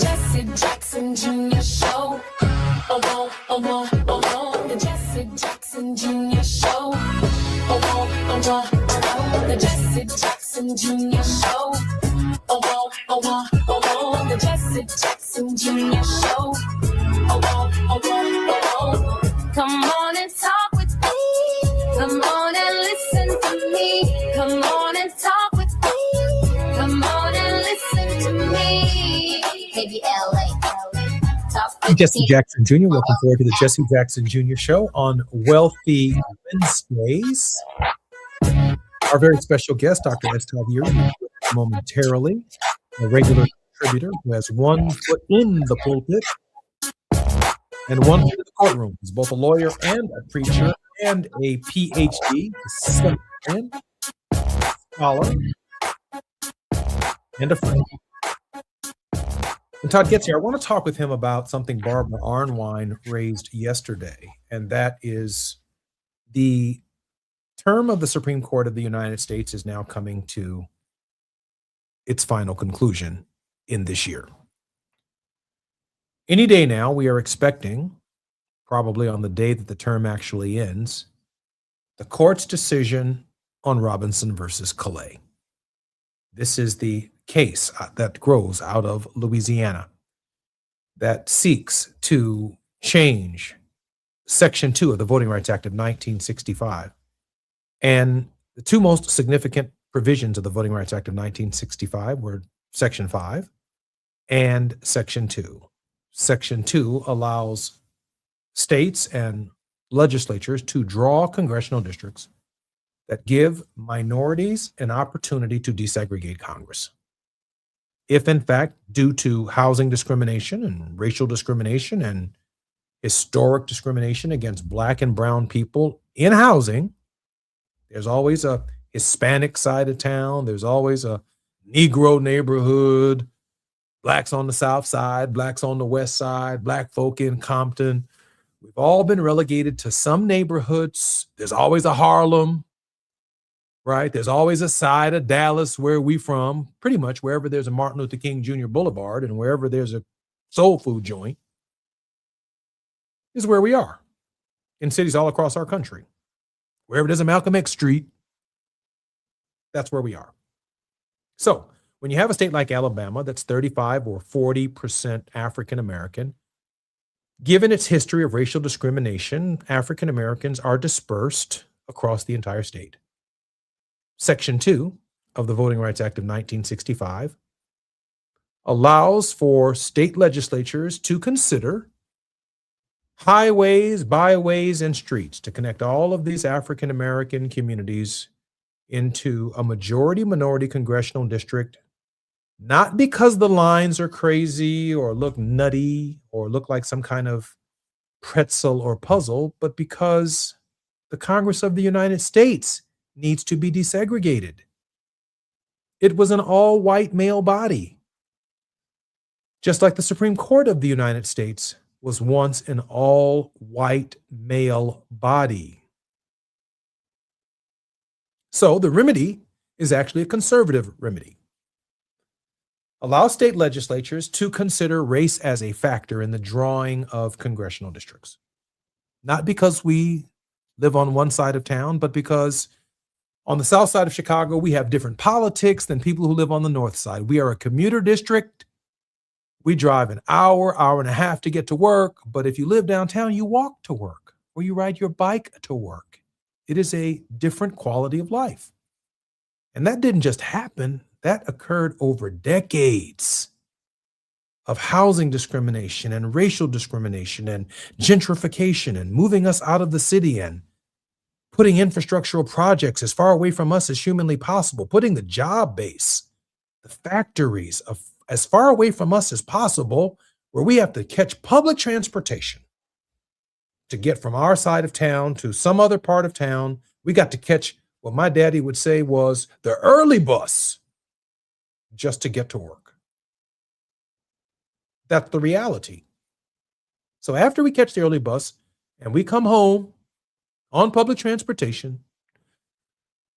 Jesse Jackson Jr. Show. Oh, oh, oh, oh, the Jesse Jackson Jr. Show. The Jesse Jackson Jr. Show. The Jesse Jackson Jr. Show. Oh, oh, oh, oh, oh. Come on and talk with me. Come on and listen to me. Come on and talk with me. Come on and listen to me. KBLA. I'm Jesse Jackson Jr. Welcome forward to the Jesse Jackson Jr. Show on Wealthy Wednesdays. Our very special guest, Dr. Estelle Uri, momentarily, a regular contributor who has one foot in the pulpit and one foot in the courtroom. He's both a lawyer and a preacher and a PhD, a scholar, and a friend. When Todd gets here, I want to talk with him about something Barbara Arnwine raised yesterday, and that is the term of the Supreme Court of the United States is now coming to its final conclusion in this year. Any day now, we are expecting, probably on the day that the term actually ends, the court's decision on Robinson versus Calais. This is the case that grows out of Louisiana that seeks to change Section 2 of the Voting Rights Act of 1965. And the two most significant provisions of the Voting Rights Act of 1965 were Section 5 and Section 2. Section 2 allows states and legislatures to draw congressional districts that give minorities an opportunity to desegregate Congress. If, in fact, due to housing discrimination and racial discrimination and historic discrimination against Black and brown people in housing, there's always a Hispanic side of town, there's always a Negro neighborhood, Blacks on the South Side, Blacks on the West Side, Black folk in Compton. We've all been relegated to some neighborhoods. There's always a Harlem, right? There's always a side of Dallas where we from, pretty much wherever there's a Martin Luther King Jr. Boulevard and wherever there's a soul food joint is where we are in cities all across our country. Wherever there's a Malcolm X Street, that's where we are. So when you have a state like Alabama that's 35 or 40% African American, given its history of racial discrimination, African Americans are dispersed across the entire state. Section 2 of the Voting Rights Act of 1965 allows for state legislatures to consider highways, byways, and streets to connect all of these African American communities into a majority-minority congressional district, not because the lines are crazy or look nutty or look like some kind of pretzel or puzzle, but because the Congress of the United States needs to be desegregated. It was an all-white male body, just like the Supreme Court of the United States was once an all-white male body. So the remedy is actually a conservative remedy. Allow state legislatures to consider race as a factor in the drawing of congressional districts. Not because we live on one side of town, but because on the south side of Chicago, we have different politics than people who live on the north side. We are a commuter district. We drive an hour, hour and a half to get to work. But if you live downtown, you walk to work or you ride your bike to work. It is a different quality of life. And that didn't just happen. That occurred over decades of housing discrimination and racial discrimination and gentrification and moving us out of the city and putting infrastructural projects as far away from us as humanly possible, putting the job base, the factories as far away from us as possible, where we have to catch public transportation to get from our side of town to some other part of town. We got to catch what my daddy would say was the early bus just to get to work. That's the reality. So after we catch the early bus and we come home on public transportation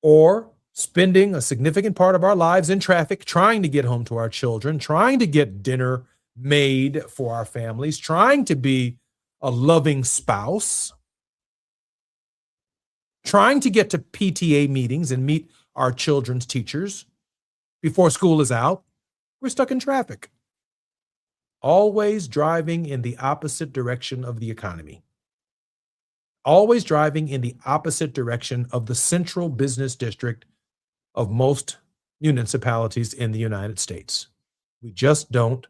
or spending a significant part of our lives in traffic, trying to get home to our children, trying to get dinner made for our families, trying to be a loving spouse, trying to get to PTA meetings and meet our children's teachers before school is out, we're stuck in traffic. always driving in the opposite direction of the economy, always driving in the opposite direction of the central business district of most municipalities in the United States. We just don't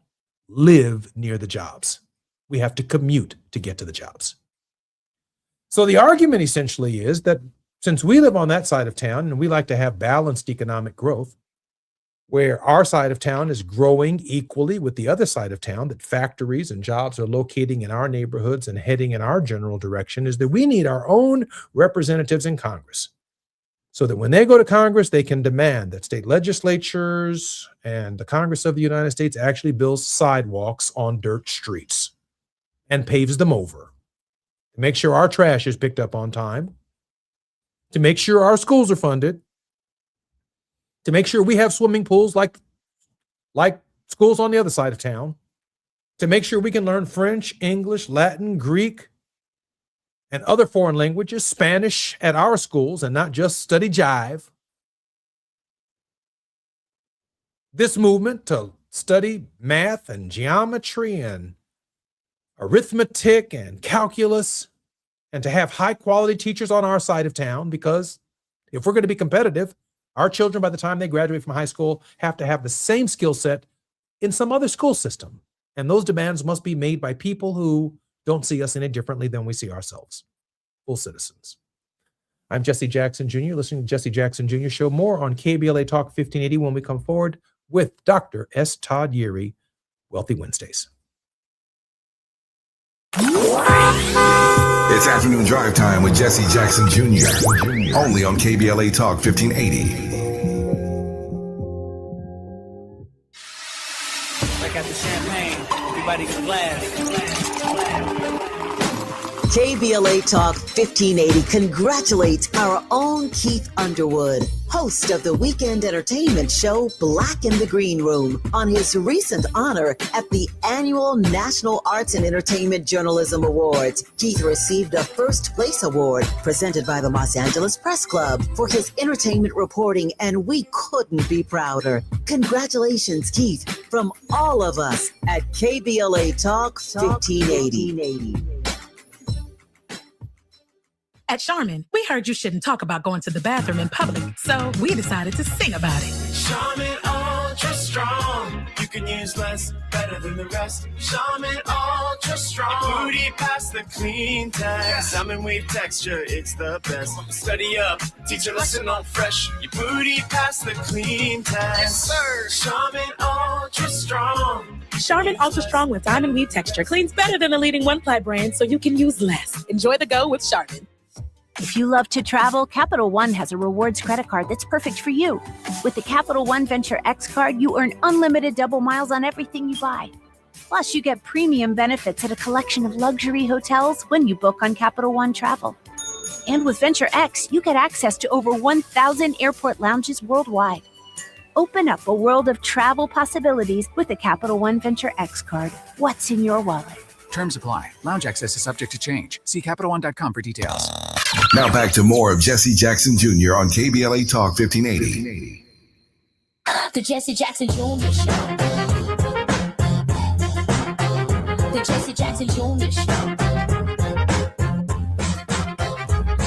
live near the jobs. We have to commute to get to the jobs. So the argument essentially is that since we live on that side of town and we like to have balanced economic growth, where our side of town is growing equally with the other side of town, that factories and jobs are locating in our neighborhoods and heading in our general direction, is that we need our own representatives in Congress so that when they go to Congress, they can demand that state legislatures and the Congress of the United States actually builds sidewalks on dirt streets and paves them over to make sure our trash is picked up on time, to make sure our schools are funded, to make sure we have swimming pools like schools on the other side of town, to make sure we can learn French, English, Latin, Greek, and other foreign languages, Spanish at our schools, and not just study jive. This movement to study math and geometry and arithmetic and calculus, and to have high quality teachers on our side of town, because if we're going to be competitive, our children, by the time they graduate from high school, have to have the same skill set in some other school system. And those demands must be made by people who don't see us any differently than we see ourselves, full citizens. I'm Jesse Jackson Jr., listening to Jesse Jackson Jr. Show. More on KBLA Talk 1580 when we come forward with Dr. S. Todd Yeary. Wealthy Wednesdays. It's afternoon drive time with Jesse Jackson Jr. Only on KBLA Talk 1580. Break out the champagne. Everybody get a glass. KBLA Talk 1580 congratulates our own Keith Underwood, host of the weekend entertainment show Black in the Green Room, on his recent honor at the annual National Arts and Entertainment Journalism Awards. Keith received a first place award presented by the Los Angeles Press Club for his entertainment reporting, and we couldn't be prouder. Congratulations, Keith, from all of us at KBLA Talk 1580. At Charmin, we heard you shouldn't talk about going to the bathroom in public, so we decided to sing about it. Charmin Ultra Strong. You can use less, better than the rest. Charmin Ultra Strong. Booty past the clean test. Salmon weave texture, it's the best. Study up, teach a lesson on fresh. Your booty past the clean test. Yes, sir. Charmin Ultra Strong. Charmin Ultra Strong with diamond weave texture cleans better than the leading one-ply brand, so you can use less. Enjoy the go with Charmin. If you love to travel, Capital One has a rewards credit card that's perfect for you. With the Capital One Venture X card, you earn unlimited double miles on everything you buy. Plus, you get premium benefits at a collection of luxury hotels when you book on Capital One Travel. And with Venture X, you get access to over 1,000 airport lounges worldwide. Open up a world of travel possibilities with the Capital One Venture X card. What's in your wallet? Terms apply. Lounge access is subject to change. See CapitalOne.com for details. Now back to more of Jesse Jackson Jr. on KBLA Talk 1580. The Jesse Jackson Jr. Show. The Jesse Jackson Jr. Show.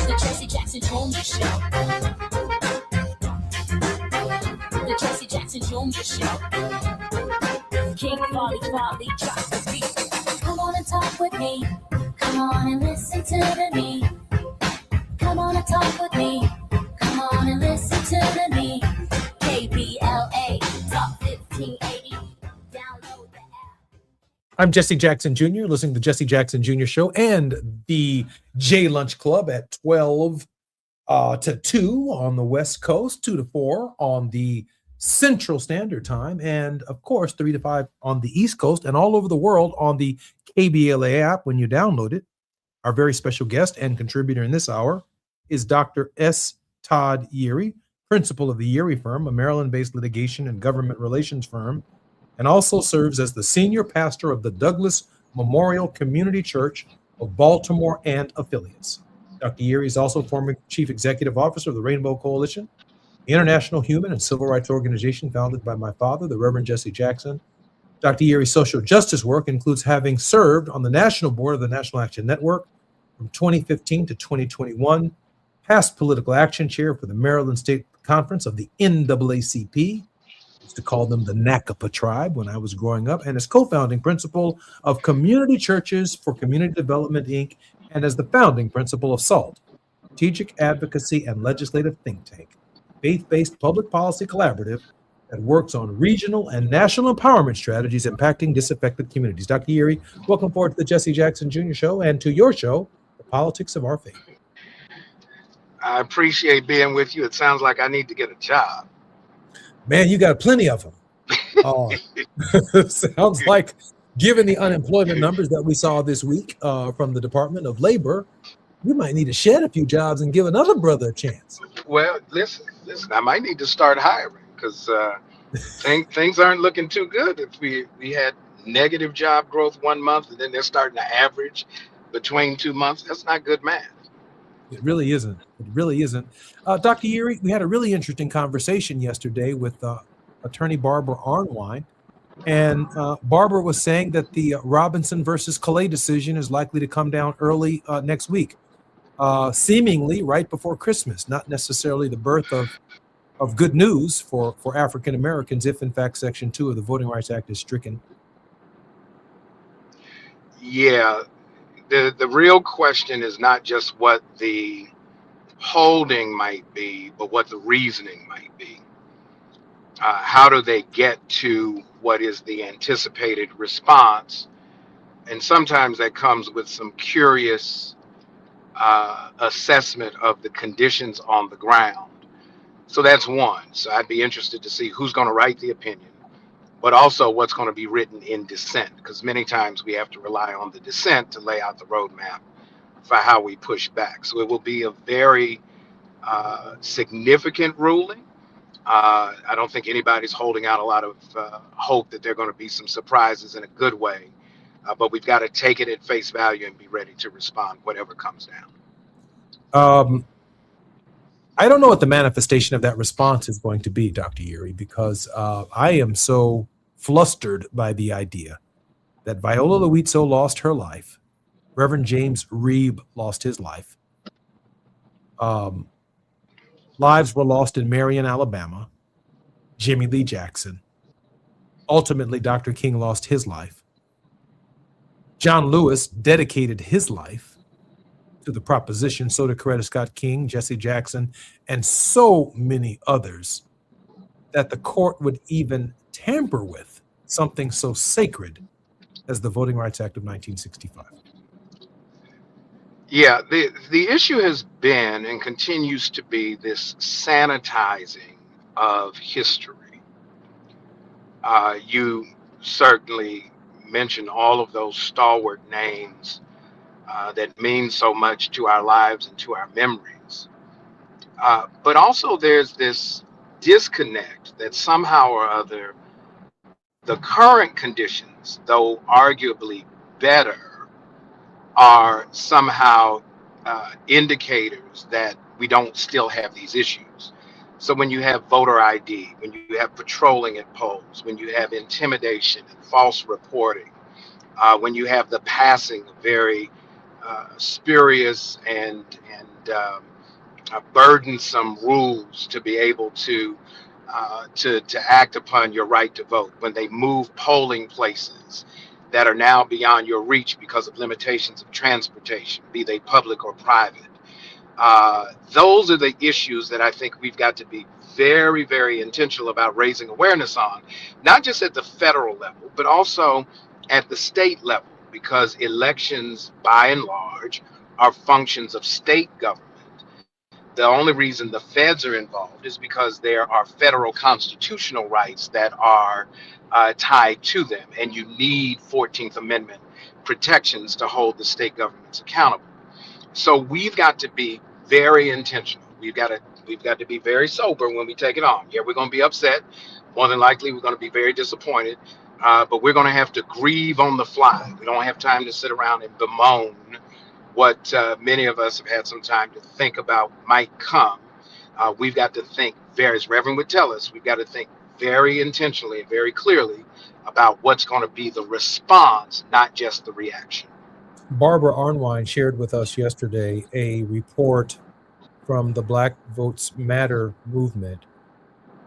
The Jesse Jackson Jr. Show. The Jesse Jackson Jr. Show. King Volley, drop the beat. Come on and talk with me. Come on and listen to me. Come on and talk with me. Come on and listen to me. KBLA Talk 1580. Download the app. I'm Jesse Jackson Jr., listening to the Jesse Jackson Jr. Show and the J Lunch Club at 12 to 2 on the West Coast, 2 to 4 on the Central Standard Time, and of course 3 to 5 on the East Coast and all over the world on the KBLA app when you download it. Our very special guest and contributor in this hour is Dr. S. Todd Yeary, principal of the Yeary Firm, a Maryland-based litigation and government relations firm, and also serves as the senior pastor of the Douglas Memorial Community Church of Baltimore and affiliates. Dr. Yeary is also former chief executive officer of the Rainbow Coalition, the international human and civil rights organization founded by my father, the Reverend Jesse Jackson, Dr. Yerry's social justice work includes having served on the national board of the National Action Network from 2015 to 2021, past political action chair for the Maryland State Conference of the NAACP, used to call them the Nakapa tribe when I was growing up, and is co-founding principal of Community Churches for Community Development, Inc., and as the founding principal of SALT, Strategic Advocacy and Legislative Think Tank, faith-based public policy collaborative that works on regional and national empowerment strategies impacting disaffected communities. Dr. Yerry, welcome forward to the Jesse Jackson Jr. Show and to your show, The Politics of Our Faith. I appreciate being with you. It sounds like I need to get a job. Man, you got plenty of them. Sounds like, given the unemployment numbers that we saw this week from the Department of Labor, you might need to shed a few jobs and give another brother a chance. Well, listen, I might need to start hiring because things aren't looking too good. If we had negative job growth 1 month and then they're starting to average between 2 months, that's not good math. It really isn't. It really isn't. Dr. Yerry, we had a really interesting conversation yesterday with attorney Barbara Arnwine. And Barbara was saying that the Robinson versus Calais decision is likely to come down early next week, seemingly right before Christmas, not necessarily the birth of good news for African Americans if, in fact, Section 2 of the Voting Rights Act is stricken. Yeah. The real question is not just what the holding might be, but what the reasoning might be. How do they get to what is the anticipated response? And sometimes that comes with some curious assessment of the conditions on the ground. So that's one. So I'd be interested to see who's going to write the opinion, but also what's going to be written in dissent, because many times we have to rely on the dissent to lay out the roadmap for how we push back. So it will be a very significant ruling. I don't think anybody's holding out a lot of hope that there are going to be some surprises in a good way, but we've got to take it at face value and be ready to respond whatever comes down. I don't know what the manifestation of that response is going to be, Dr. Yerry, because I am so flustered by the idea that Viola Liuzzo lost her life, Reverend James Reeb lost his life, lives were lost in Marion, Alabama, Jimmy Lee Jackson. Ultimately, Dr. King lost his life. John Lewis dedicated his life to the proposition, so did Coretta Scott King, Jesse Jackson, and so many others, that the court would even tamper with something so sacred as the Voting Rights Act of 1965. Yeah, the issue has been and continues to be this sanitizing of history. You certainly mentioned all of those stalwart names that mean so much to our lives and to our memories. But also there's this disconnect that somehow or other the current conditions, though arguably better, are somehow indicators that we don't still have these issues. So when you have voter ID, when you have patrolling at polls, when you have intimidation and false reporting, when you have the passing of very spurious and burdensome rules to be able to act upon your right to vote, when they move polling places that are now beyond your reach because of limitations of transportation, be they public or private. Those are the issues that I think we've got to be very, very intentional about raising awareness on, not just at the federal level, but also at the state level, because elections, by and large, are functions of state government. The only reason the feds are involved is because there are federal constitutional rights that are tied to them, and you need 14th Amendment protections to hold the state governments accountable. So we've got to be very intentional. We've got to be very sober when we take it on. Yeah, we're going to be upset. More than likely, we're going to be very disappointed. But we're going to have to grieve on the fly. We don't have time to sit around and bemoan what many of us have had some time to think about might come. We've got to think, as Reverend would tell us, we've got to think very intentionally and very clearly about what's going to be the response, not just the reaction. Barbara Arnwine shared with us yesterday a report from the Black Votes Matter movement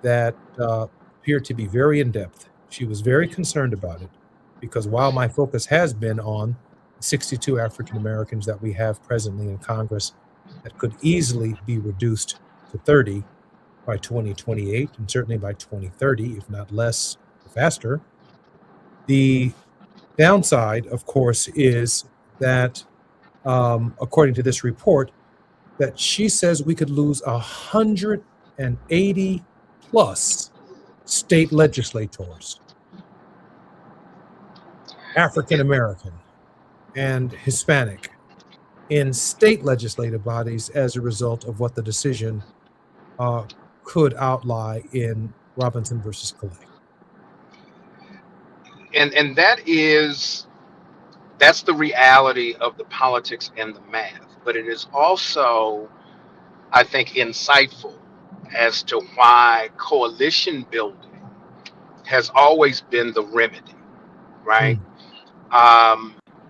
that appeared to be very in-depth. She was very concerned about it because while my focus has been on 62 African Americans that we have presently in Congress that could easily be reduced to 30 by 2028 and certainly by 2030, if not less or faster, the downside, of course, is that, according to this report, that she says we could lose 180 plus state legislators, African American and Hispanic, in state legislative bodies as a result of what the decision could outlie in Robinson versus Calais. And that's the reality of the politics and the math. But it is also, I think, insightful as to why coalition building has always been the remedy, right?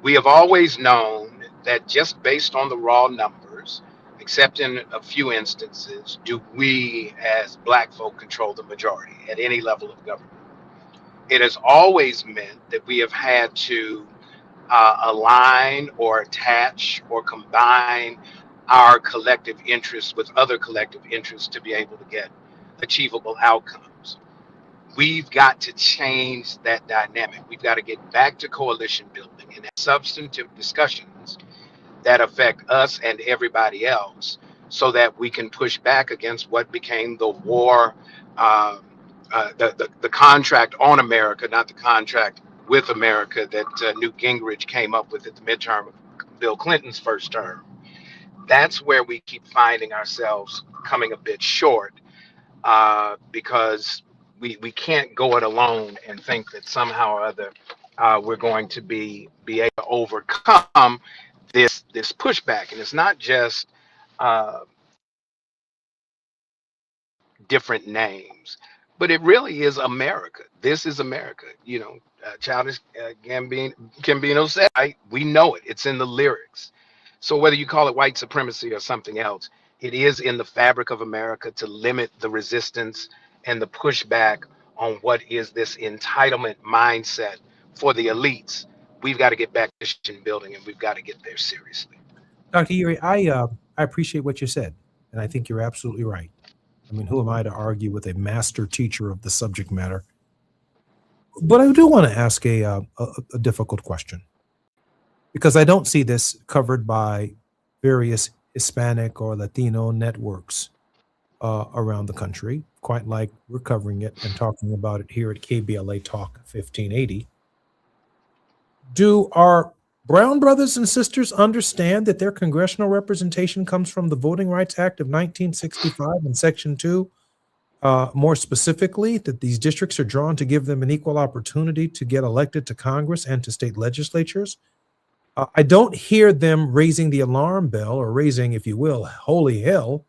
We have always known that just based on the raw numbers, except in a few instances, do we as Black folk control the majority at any level of government. It has always meant that we have had to align or attach or combine our collective interests with other collective interests to be able to get achievable outcomes. We've got to change that dynamic. We've got to get back to coalition building and have substantive discussions that affect us and everybody else so that we can push back against what became the war, the contract on America, not the contract with America that Newt Gingrich came up with at the midterm of Bill Clinton's first term. That's where we keep finding ourselves coming a bit short because we can't go it alone and think that somehow or other we're going to be able to overcome this pushback. And it's not just different names, but it really is America. This is America. You know, Childish Gambino said, we know it. It's in the lyrics. So whether you call it white supremacy or something else, it is in the fabric of America to limit the resistance and the pushback on what is this entitlement mindset for the elites. We've got to get back to nation building, and we've got to get there seriously. Dr. Erie, I appreciate what you said, and I think you're absolutely right. I mean, who am I to argue with a master teacher of the subject matter? But I do want to ask a difficult question, because I don't see this covered by various Hispanic or Latino networks around the country, quite like we're covering it and talking about it here at KBLA Talk 1580. Do our brown brothers and sisters understand that their congressional representation comes from the Voting Rights Act of 1965 and Section 2? More specifically, that these districts are drawn to give them an equal opportunity to get elected to Congress and to state legislatures? I don't hear them raising the alarm bell or raising, if you will, holy hell,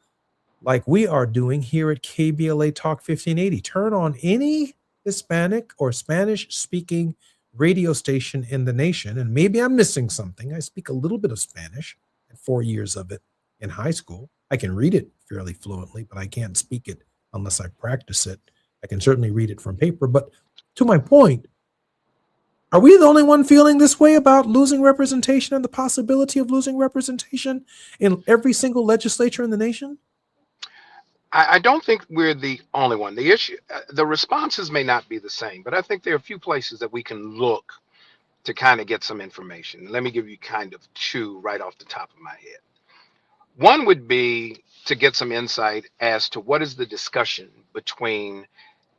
like we are doing here at KBLA Talk 1580. Turn on any Hispanic or Spanish-speaking radio station in the nation, and maybe I'm missing something. I speak a little bit of Spanish, 4 years of it in high school. I can read it fairly fluently, but I can't speak it unless I practice it. I can certainly read it from paper, but to my point, are we the only one feeling this way about losing representation and the possibility of losing representation in every single legislature in the nation? I don't think we're the only one. The issue, the responses may not be the same, but I think there are a few places that we can look to kind of get some information. Let me give you kind of two right off the top of my head. One would be to get some insight as to what is the discussion between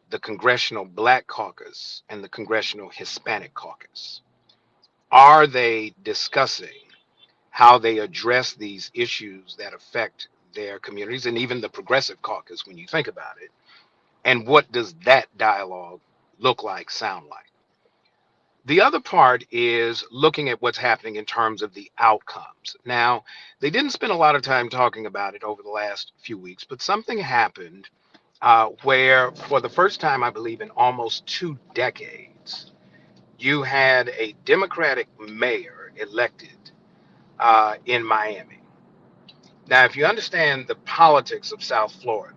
the Congressional Black Caucus and the Congressional Hispanic Caucus. Are they discussing how they address these issues that affect their communities, and even the Progressive Caucus when you think about it? And what does that dialogue look like, sound like? The other part is looking at what's happening in terms of the outcomes. Now, they didn't spend a lot of time talking about it over the last few weeks, but something happened where for the first time, I believe, in almost 2 decades, you had a Democratic mayor elected in Miami. Now, if you understand the politics of South Florida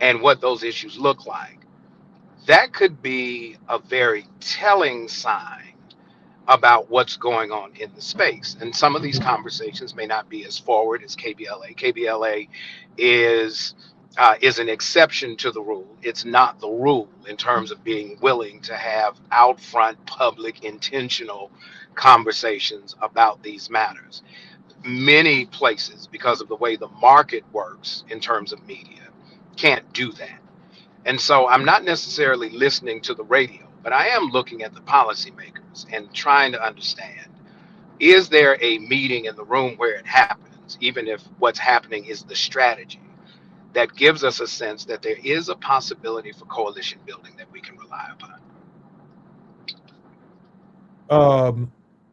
and what those issues look like, that could be a very telling sign about what's going on in the space. And some of these conversations may not be as forward as KBLA. KBLA is an exception to the rule. It's not the rule in terms of being willing to have out front, public, intentional conversations about these matters. Many places, because of the way the market works in terms of media, can't do that. And so I'm not necessarily listening to the radio, but I am looking at the policymakers and trying to understand, is there a meeting in the room where it happens, even if what's happening is the strategy, that gives us a sense that there is a possibility for coalition building that we can rely upon?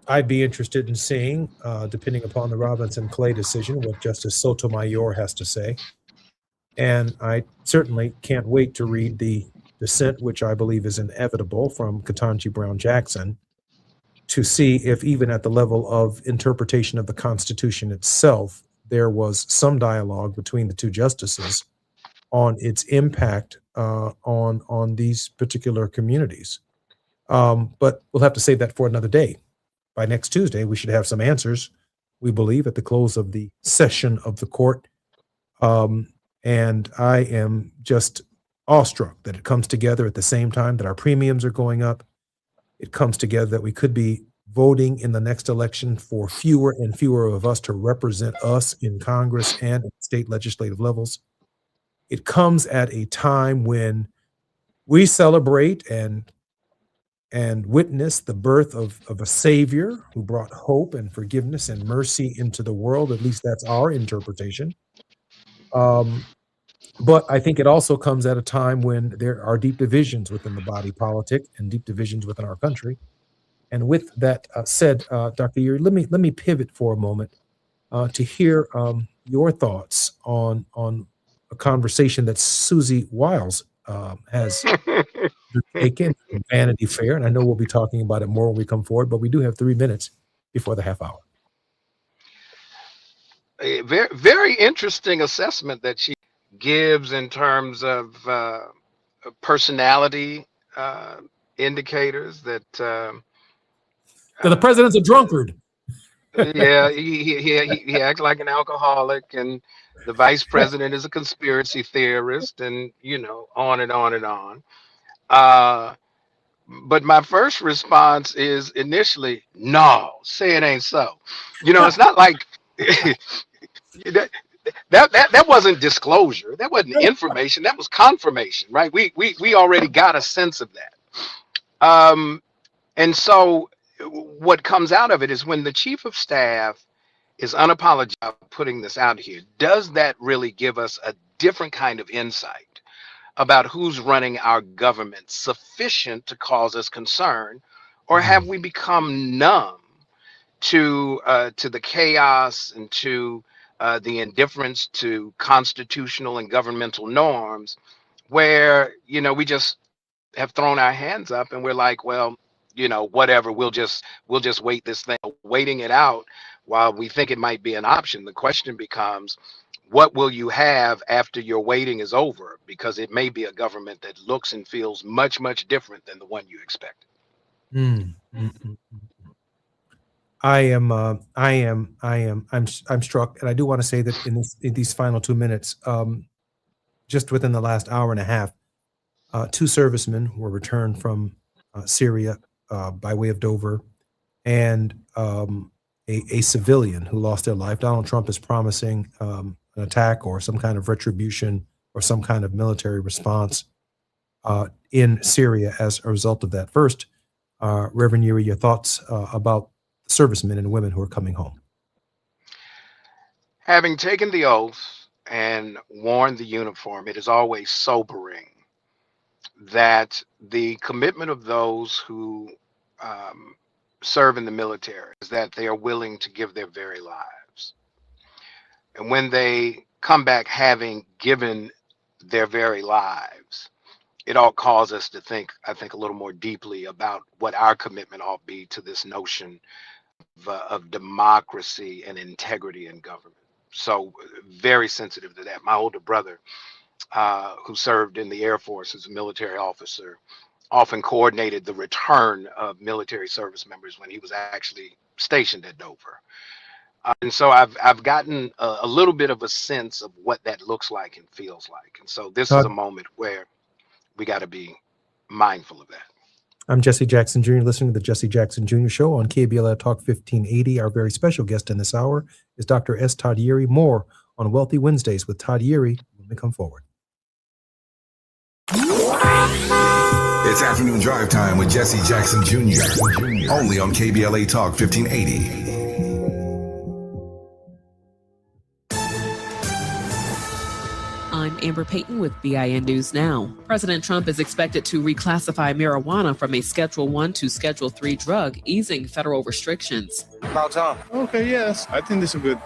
I'd be interested in seeing, depending upon the Robinson-Clay decision, what Justice Sotomayor has to say. And I certainly can't wait to read the dissent, which I believe is inevitable, from Ketanji Brown Jackson, to see if even at the level of interpretation of the Constitution itself, there was some dialogue between the two justices on its impact on these particular communities. But we'll have to save that for another day. By next Tuesday, we should have some answers, we believe, at the close of the session of the court. And I am just awestruck that it comes together at the same time that our premiums are going up. It comes together that we could be voting in the next election for fewer and fewer of us to represent us in Congress and at state legislative levels. It comes at a time when we celebrate and witness the birth of a Savior who brought hope and forgiveness and mercy into the world. At least that's our interpretation. But I think it also comes at a time when there are deep divisions within the body politic and deep divisions within our country. And with that said, Dr. Yeary, let me pivot for a moment to hear your thoughts on a conversation that Susie Wiles has taken from Vanity Fair. And I know we'll be talking about it more when we come forward, but we do have 3 minutes before the half hour. A very, very interesting assessment that she gives in terms of personality indicators that the president's a drunkard. Yeah, he acts like an alcoholic, and the vice president is a conspiracy theorist, and on and on and on. But my first response is initially, no, say it ain't so. It's not like that wasn't disclosure. That wasn't information. That was confirmation, right? We already got a sense of that. And so what comes out of it is when the chief of staff is unapologetic about putting this out here, does that really give us a different kind of insight about who's running our government sufficient to cause us concern? Or have we become numb to the chaos and to the indifference to constitutional and governmental norms, where we just have thrown our hands up and we're like, well, whatever, we'll just wait this thing, waiting it out while we think it might be an option. The question becomes, what will you have after your waiting is over? Because it may be a government that looks and feels much, much different than the one you expected. I'm struck, and I do want to say that in these final 2 minutes, just within the last hour and a half, 2 servicemen were returned from Syria by way of Dover, and a civilian who lost their life. Donald Trump is promising an attack or some kind of retribution or some kind of military response in Syria as a result of that. First, Reverend Yeary, your thoughts about servicemen and women who are coming home. Having taken the oath and worn the uniform, it is always sobering that the commitment of those who serve in the military is that they are willing to give their very lives. And when they come back having given their very lives, it all calls us to think, I think, a little more deeply about what our commitment ought to be to this notion of democracy and integrity in government. So very sensitive to that. My older brother, who served in the Air Force as a military officer, often coordinated the return of military service members when he was actually stationed at Dover. And so I've gotten a little bit of a sense of what that looks like and feels like. And so this is a moment where we got to be mindful of that. I'm Jesse Jackson Jr., listening to the Jesse Jackson Jr. Show on KBLA Talk 1580. Our very special guest in this hour is Dr. S. Todd Yeary. More on Wealthy Wednesdays with Todd Yeary when we come forward. It's Afternoon Drive Time with Jesse Jackson Jr. Only on KBLA Talk 1580. I'm Amber Payton with BIN News Now. President Trump is expected to reclassify marijuana from a Schedule I to Schedule III drug, easing federal restrictions. About time. Okay, yes. I think this is a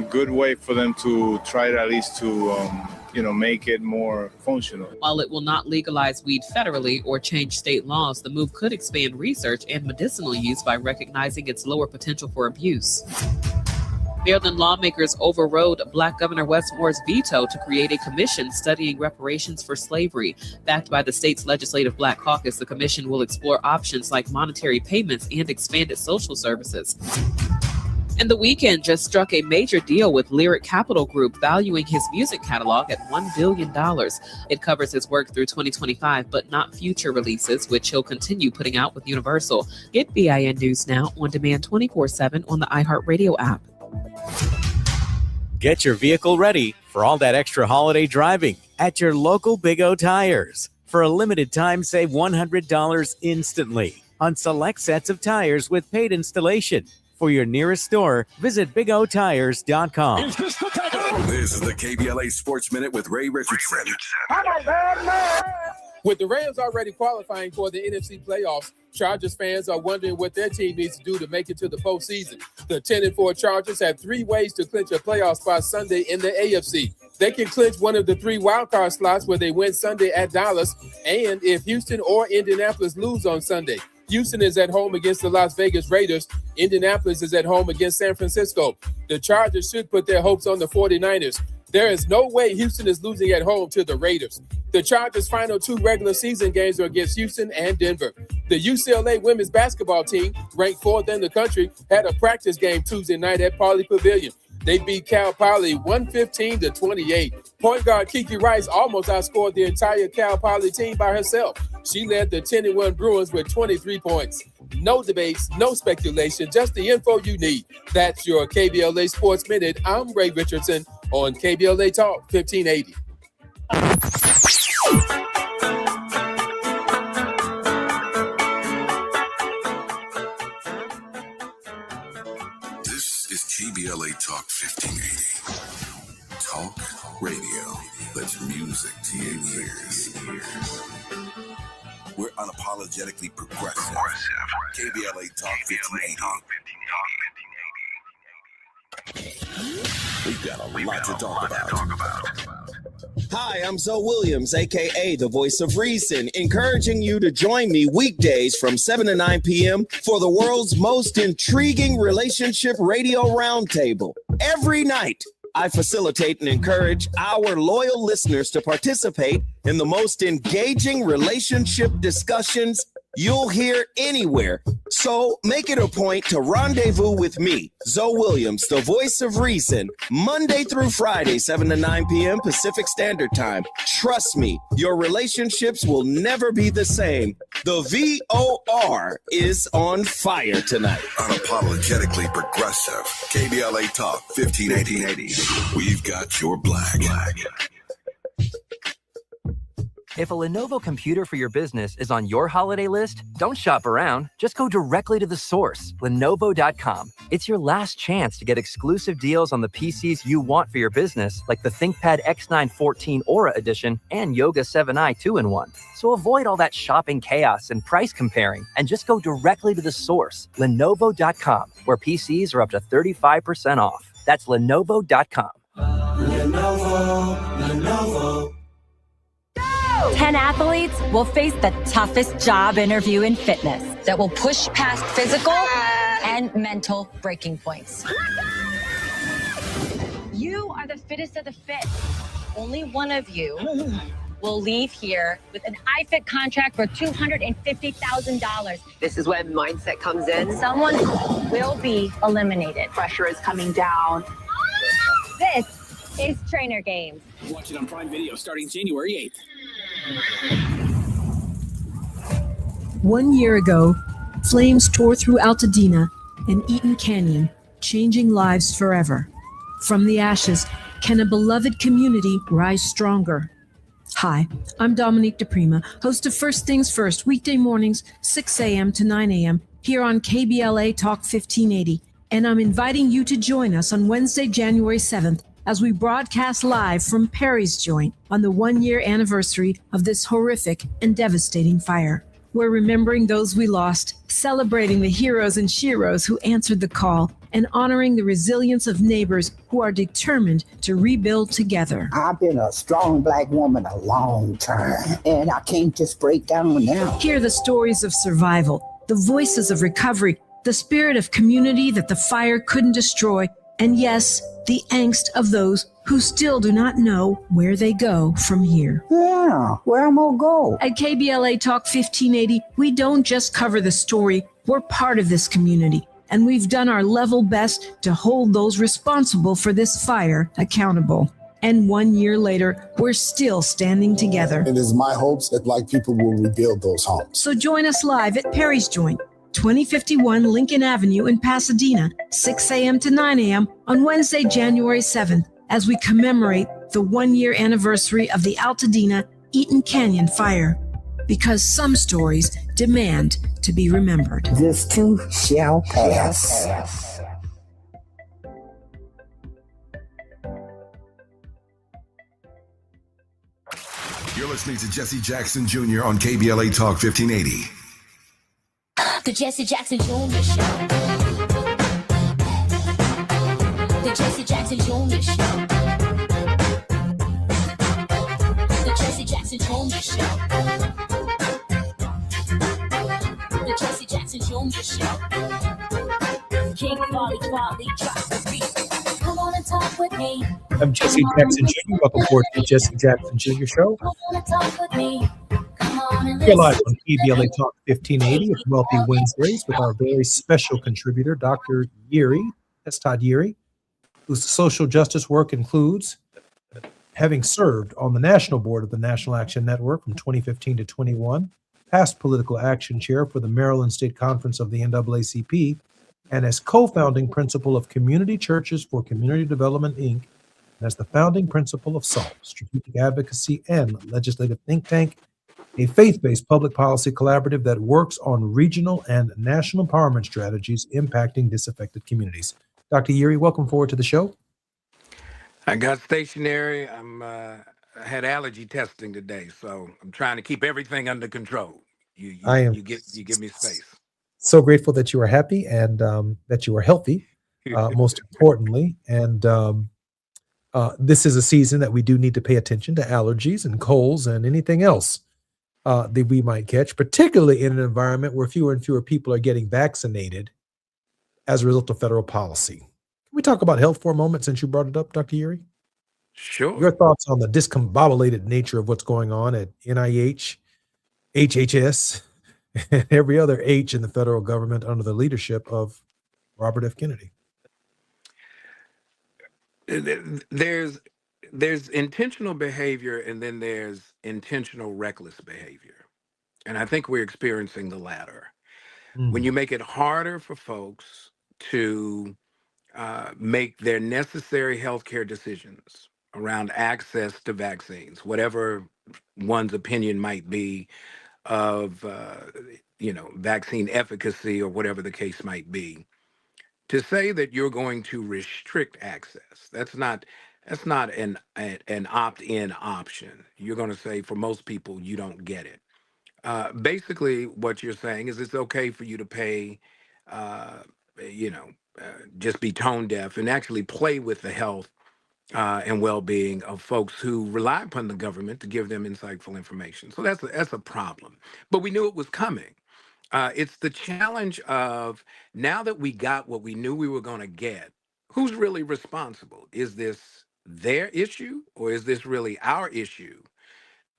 good way for them to try at least to, make it more functional. While it will not legalize weed federally or change state laws, the move could expand research and medicinal use by recognizing its lower potential for abuse. Maryland lawmakers overrode Black Governor Wes Moore's veto to create a commission studying reparations for slavery. Backed by the state's Legislative Black Caucus, the commission will explore options like monetary payments and expanded social services. And The Weeknd just struck a major deal with Lyric Capital Group, valuing his music catalog at $1 billion. It covers his work through 2025, but not future releases, which he'll continue putting out with Universal. Get BIN News Now on demand 24/7 on the iHeartRadio app. Get your vehicle ready for all that extra holiday driving at your local Big O Tires. For a limited time, save $100 instantly on select sets of tires with paid installation. For your nearest store, visit BigOTires.com. This is the KBLA Sports Minute with Ray Richardson. With the Rams already qualifying for the NFC playoffs, Chargers fans are wondering what their team needs to do to make it to the postseason. The 10-4 Chargers have 3 ways to clinch a playoff spot Sunday in the AFC. They can clinch one of the 3 wildcard slots where they win Sunday at Dallas, and if Houston or Indianapolis lose on Sunday. Houston is at home against the Las Vegas Raiders. Indianapolis is at home against San Francisco. The Chargers should put their hopes on the 49ers. There is no way Houston is losing at home to the Raiders. The Chargers' final 2 regular season games are against Houston and Denver. The UCLA women's basketball team, ranked 4th in the country, had a practice game Tuesday night at Pauley Pavilion. They beat Cal Poly 115-28. Point guard Kiki Rice almost outscored the entire Cal Poly team by herself. She led the 10-1 Bruins with 23 points. No debates, no speculation, just the info you need. That's your KBLA Sports Minute. I'm Ray Richardson on KBLA Talk 1580. This is KBLA Talk 1580. Talk radio that's music to your ears. We're unapologetically progressive. KBLA Talk 1580. We've got a lot to talk about. Hi, I'm Zoe Williams, a.k.a. the voice of reason, encouraging you to join me weekdays from 7 to 9 p.m. for the world's most intriguing relationship radio roundtable. Every night, I facilitate and encourage our loyal listeners to participate in the most engaging relationship discussions you'll hear anywhere. So make it a point to rendezvous with me, Zoe Williams, the voice of reason, Monday through Friday, 7 to 9 p.m. Pacific Standard Time. Trust me, your relationships will never be the same. The VOR is on fire tonight. Unapologetically progressive. KBLA Talk 1580. We've got your black. If a Lenovo computer for your business is on your holiday list, don't shop around. Just go directly to the source, Lenovo.com. It's your last chance to get exclusive deals on the PCs you want for your business, like the ThinkPad X9 14 Aura Edition and Yoga 7i 2-in-1. So avoid all that shopping chaos and price comparing, and just go directly to the source, Lenovo.com, where PCs are up to 35% off. That's Lenovo.com. Lenovo. 10 athletes will face the toughest job interview in fitness that will push past physical and mental breaking points. You are the fittest of the fit. Only one of you will leave here with an iFit contract for $250,000. This is when mindset comes in. Someone will be eliminated. Pressure is coming down. This is Trainer Games. Watch it on Prime Video starting January 8th. 1 year ago, flames tore through Altadena and Eaton Canyon, changing lives forever. From the ashes, can a beloved community rise stronger? Hi, I'm Dominique DePrima, host of First Things First, weekday mornings, 6 a.m. to 9 a.m. here on KBLA Talk 1580. And I'm inviting you to join us on Wednesday, January 7th, as we broadcast live from Perry's Joint on the 1-year anniversary of this horrific and devastating fire. We're remembering those we lost, celebrating the heroes and sheroes who answered the call, and honoring the resilience of neighbors who are determined to rebuild together. I've been a strong Black woman a long time, and I can't just break down now. Hear the stories of survival, the voices of recovery, the spirit of community that the fire couldn't destroy, and yes, the angst of those who still do not know where they go from here. Yeah, where am I go? At KBLA Talk 1580, we don't just cover the story, we're part of this community. And we've done our level best to hold those responsible for this fire accountable. And 1 year later, we're still standing together. It is my hopes that Black people will rebuild those homes. So join us live at Perry's Joint, 2051 Lincoln Avenue in Pasadena, 6 a.m. to 9 a.m. on Wednesday, January 7th, as we commemorate the 1-year anniversary of the Altadena Eaton Canyon fire. Because some stories demand to be remembered. This too shall pass. You're listening to Jesse Jackson Jr. on KBLA Talk 1580. The Jesse Jackson Jr. Show. The Jesse Jackson Jr. Show. The Jesse Jackson Jr. Show. The Jesse Jackson Jr. Show. King Volley drops the beat. Come on and talk with me. I'm Jesse Jackson Jr. Welcome forward to the Jesse Jackson Jr. Show. Come on and talk with me. Come on and We're live listen. on KBLA Talk 1580 of Wealthy Wednesdays with our very special contributor, Dr. Yeri. That's Todd Yeri, whose social justice work includes having served on the national board of the National Action Network from 2015 to 21, past political action chair for the Maryland State Conference of the NAACP, and as co-founding principal of Community Churches for Community Development, Inc., and as the founding principal of SALT, Strategic Advocacy and Legislative Think Tank, a faith-based public policy collaborative that works on regional and national empowerment strategies impacting disaffected communities. Dr. Yeri, welcome forward to the show. I got stationary. I had allergy testing today, so I'm trying to keep everything under control. You give me space. So grateful that you are happy and that you are healthy, most importantly. And this is a season that we do need to pay attention to allergies and colds and anything else that we might catch, particularly in an environment where fewer and fewer people are getting vaccinated as a result of federal policy. Can we talk about health for a moment since you brought it up, Dr. Yeri? Sure. Your thoughts on the discombobulated nature of what's going on at NIH, HHS, and every other H in the federal government under the leadership of Robert F. Kennedy? There's intentional behavior and then there's intentional reckless behavior. And I think we're experiencing the latter. When you make it harder for folks to make their necessary healthcare decisions around access to vaccines, whatever one's opinion might be of vaccine efficacy or whatever the case might be, to say that you're going to restrict access, that's not an opt-in option. You're going to say for most people you don't get it. Basically, what you're saying is it's okay for you to pay, just be tone deaf and actually play with the health and well-being of folks who rely upon the government to give them insightful information. So that's a problem. But we knew it was coming. It's the challenge of now that we got what we knew we were going to get, who's really responsible? Is this their issue or is this really our issue?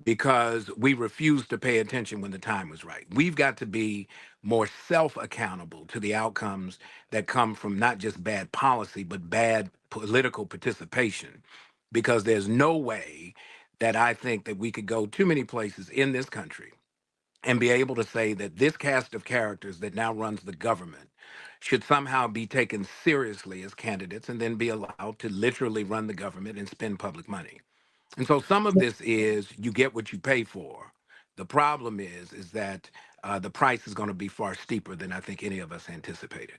Because we refused to pay attention when the time was right. We've got to be more self-accountable to the outcomes that come from not just bad policy, but bad political participation. Because there's no way that I think that we could go too many places in this country and be able to say that this cast of characters that now runs the government should somehow be taken seriously as candidates and then be allowed to literally run the government and spend public money. And so some of this is you get what you pay for. The problem is that the price is going to be far steeper than I think any of us anticipated.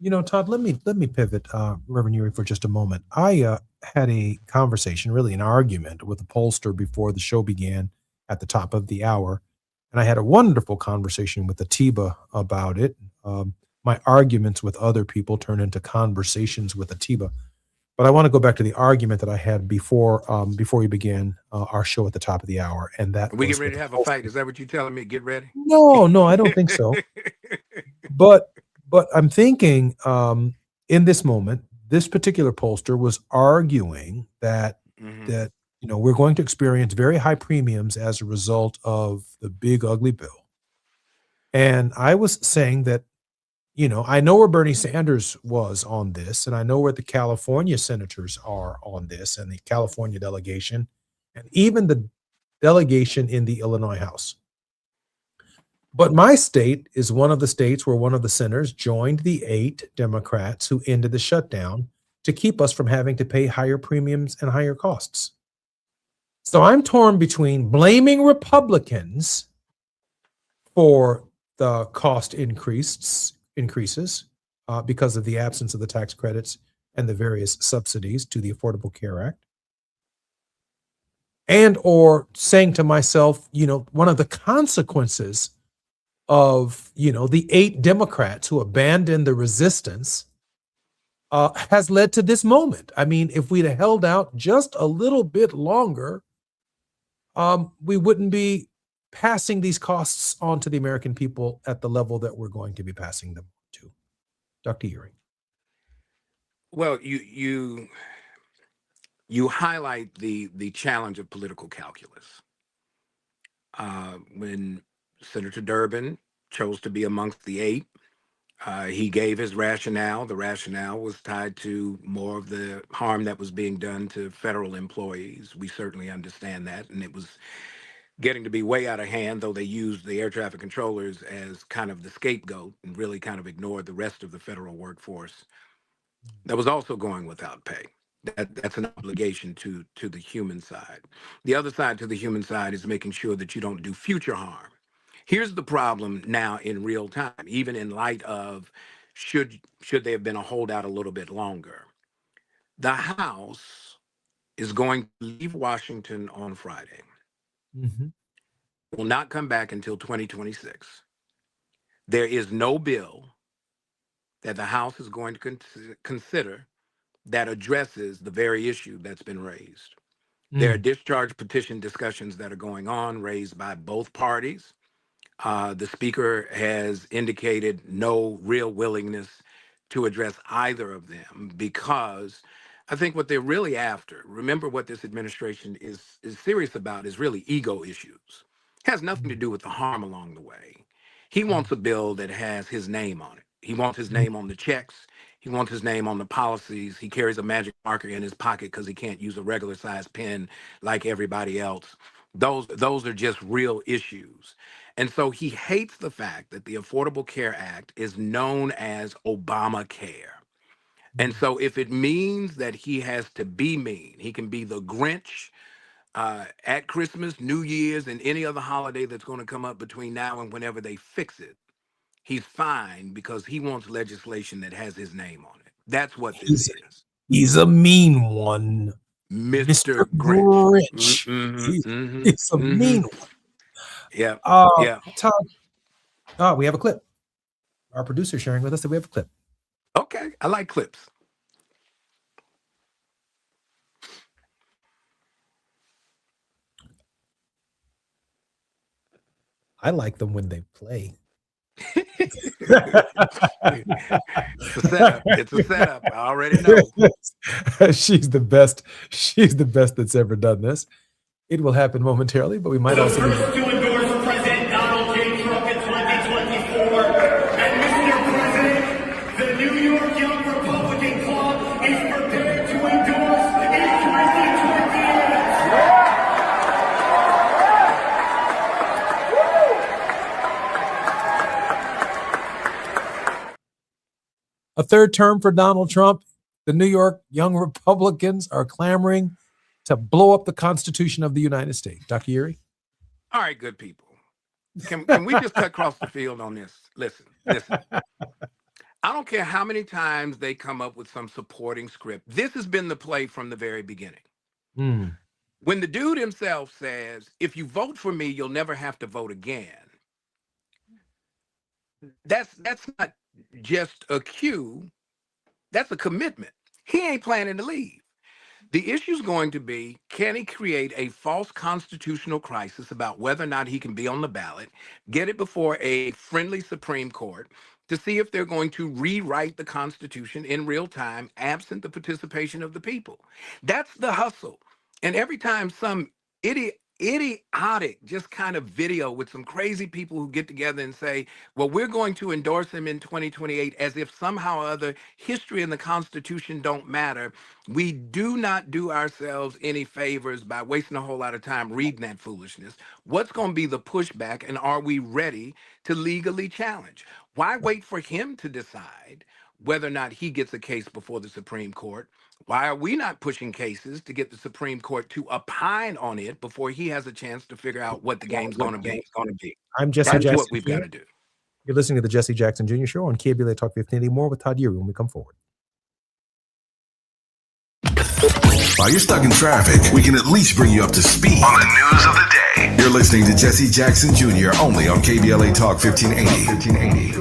You know, Todd, let me pivot, Reverend Uri, for just a moment. I had a conversation, really an argument with a pollster before the show began at the top of the hour, and I had a wonderful conversation with Atiba about it. My arguments with other people turn into conversations with Atiba. But I want to go back to the argument that I had before we began our show at the top of the hour, and that we get ready to have a fight. Is that what you're telling me? Get ready? No, I don't think so. But I'm thinking in this moment, this particular pollster was arguing that that we're going to experience very high premiums as a result of the big ugly bill, and I was saying that. I know where Bernie Sanders was on this, and I know where the California senators are on this, and the California delegation, and even the delegation in the Illinois House. But my state is one of the states where one of the senators joined the 8 Democrats who ended the shutdown to keep us from having to pay higher premiums and higher costs. So I'm torn between blaming Republicans for the cost increases because of the absence of the tax credits and the various subsidies to the Affordable Care Act, and or saying to myself, one of the consequences of, the 8 Democrats who abandoned the resistance has led to this moment. I mean, if we'd have held out just a little bit longer, we wouldn't be passing these costs on to the American people at the level that we're going to be passing them to. Dr. Uri. Well, you highlight the challenge of political calculus. When Senator Durbin chose to be amongst the 8, he gave his rationale. The rationale was tied to more of the harm that was being done to federal employees. We certainly understand that, and it was getting to be way out of hand, though they used the air traffic controllers as kind of the scapegoat and really kind of ignored the rest of the federal workforce that was also going without pay. That's an obligation to the human side. The other side to the human side is making sure that you don't do future harm. Here's the problem now in real time, even in light of should they have been a holdout a little bit longer. The House is going to leave Washington on Friday. Will not come back until 2026. There is no bill that the House is going to consider that addresses the very issue that's been raised. There are discharge petition discussions that are going on, raised by both parties. The Speaker has indicated no real willingness to address either of them because I think what they're really after, remember what this administration is serious about, is really ego issues. It has nothing to do with the harm along the way. He wants a bill that has his name on it. He wants his name on the checks. He wants his name on the policies. He carries a magic marker in his pocket because he can't use a regular size pen like everybody else. Those are just real issues. And so he hates the fact that the Affordable Care Act is known as Obamacare. And so if it means that he has to be mean, he can be the Grinch at Christmas, New Year's, and any other holiday that's going to come up between now and whenever they fix it. He's fine because he wants legislation that has his name on it. That's what this is. He's a mean one. Mr. Grinch. He's a mean one. Yeah. Todd, we have a clip. Our producer sharing with us that we have a clip. Okay, I like clips. I like them when they play. It's a setup. It's a setup. I already know. She's the best. She's the best that's ever done this. It will happen momentarily, but we might also. First to endorse President Donald J. Trump in 2024. And Mr. President, the New York Young Republican Club is prepared to endorse in 2028. A third term for Donald Trump. The New York Young Republicans are clamoring to blow up the Constitution of the United States. Dr. Yuri? All right, good people. Can we just cut across the field on this? Listen. I don't care how many times they come up with some supporting script. This has been the play from the very beginning. When the dude himself says, if you vote for me, you'll never have to vote again. That's not just a cue. That's a commitment. He ain't planning to leave. The issue is going to be, can he create a false constitutional crisis about whether or not he can be on the ballot, get it before a friendly Supreme Court to see if they're going to rewrite the Constitution in real time, absent the participation of the people. That's the hustle. And every time some idiotic just kind of video with some crazy people who get together and say, well, we're going to endorse him in 2028 as if somehow or other history and the Constitution don't matter. We do not do ourselves any favors by wasting a whole lot of time reading that foolishness. What's going to be the pushback, and are we ready to legally challenge? Why wait for him to decide whether or not he gets a case before the Supreme Court? Why are we not pushing cases to get the Supreme Court to opine on it before he has a chance to figure out what the game's going to be? I'm Jesse That's Jackson. what we've got to do. You're listening to the Jesse Jackson Jr. Show on KBLA Talk 1580. More with Todd Yuri when we come forward. While you're stuck in traffic, we can at least bring you up to speed on the news of the day. You're listening to Jesse Jackson Jr. only on KBLA Talk 1580.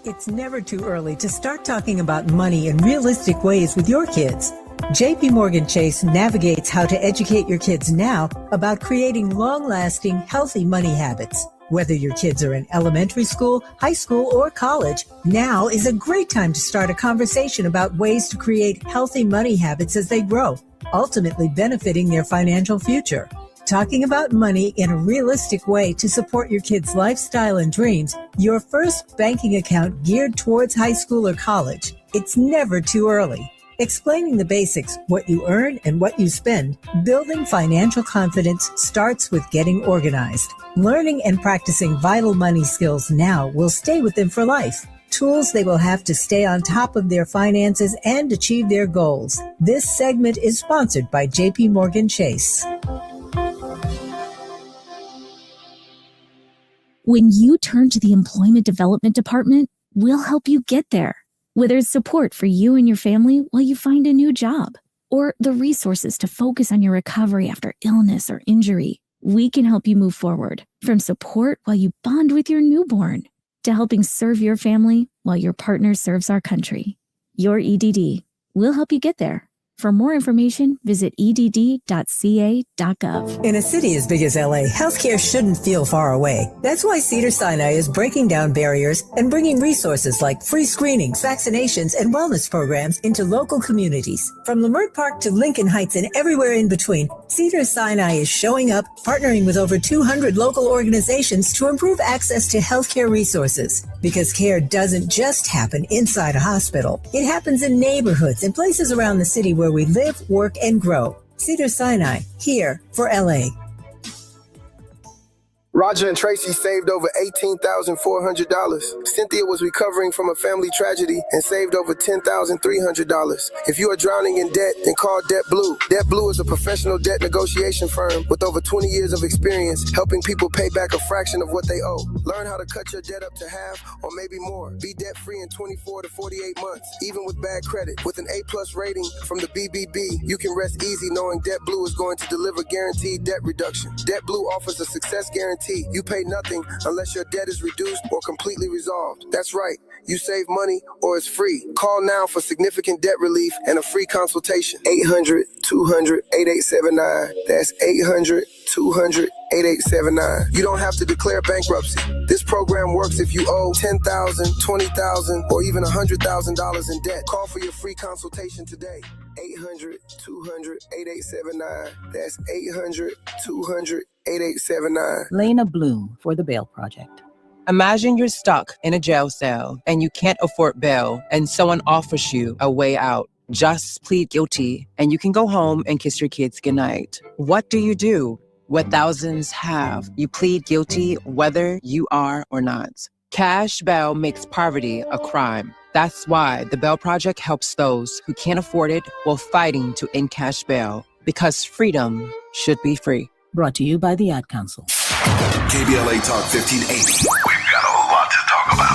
It's never too early to start talking about money in realistic ways with your kids. JP Morgan Chase navigates how to educate your kids now about creating long-lasting, healthy money habits. Whether your kids are in elementary school, high school, or college, now is a great time to start a conversation about ways to create healthy money habits as they grow, ultimately benefiting their financial future. Talking about money in a realistic way to support your kids' lifestyle and dreams, your first banking account geared towards high school or college. It's never too early. Explaining the basics, what you earn and what you spend, building financial confidence starts with getting organized. Learning and practicing vital money skills now will stay with them for life. Tools they will have to stay on top of their finances and achieve their goals. This segment is sponsored by JP Morgan Chase. When you turn to the Employment Development Department, we'll help you get there. Whether it's support for you and your family while you find a new job, or the resources to focus on your recovery after illness or injury, we can help you move forward. From support while you bond with your newborn, to helping serve your family while your partner serves our country. Your EDD. We'll help you get there. For more information, visit edd.ca.gov. In a city as big as LA, healthcare shouldn't feel far away. That's why Cedars-Sinai is breaking down barriers and bringing resources like free screenings, vaccinations, and wellness programs into local communities. From Leimert Park to Lincoln Heights and everywhere in between, Cedars-Sinai is showing up, partnering with over 200 local organizations to improve access to healthcare resources. Because care doesn't just happen inside a hospital. It happens in neighborhoods and places around the city where we live, work, and grow. Cedars-Sinai, here for LA. Roger and Tracy saved over $18,400. Cynthia was recovering from a family tragedy and saved over $10,300. If you are drowning in debt, then call Debt Blue. Debt Blue is a professional debt negotiation firm with over 20 years of experience helping people pay back a fraction of what they owe. Learn how to cut your debt up to half or maybe more. Be debt-free in 24 to 48 months, even with bad credit. With an A+ rating from the BBB, you can rest easy knowing Debt Blue is going to deliver guaranteed debt reduction. Debt Blue offers a success guarantee guarantee. You pay nothing unless your debt is reduced or completely resolved. That's right. You save money or it's free. Call now for significant debt relief and a free consultation. 800-200-8879. That's 800-200-8879. You don't have to declare bankruptcy. This program works if you owe $10,000, $20,000, or even $100,000 in debt. Call for your free consultation today. 800-200-8879. That's 800-200-8879. Lena Bloom for the Bail Project. Imagine you're stuck in a jail cell and you can't afford bail and someone offers you a way out. Just plead guilty and you can go home and kiss your kids goodnight. What do you do? What thousands have. You plead guilty whether you are or not. Cash bail makes poverty a crime. That's why the Bail Project helps those who can't afford it while fighting to end cash bail. Because freedom should be free. Brought to you by the Ad Council. KBLA Talk 1580. We've got a lot to talk about.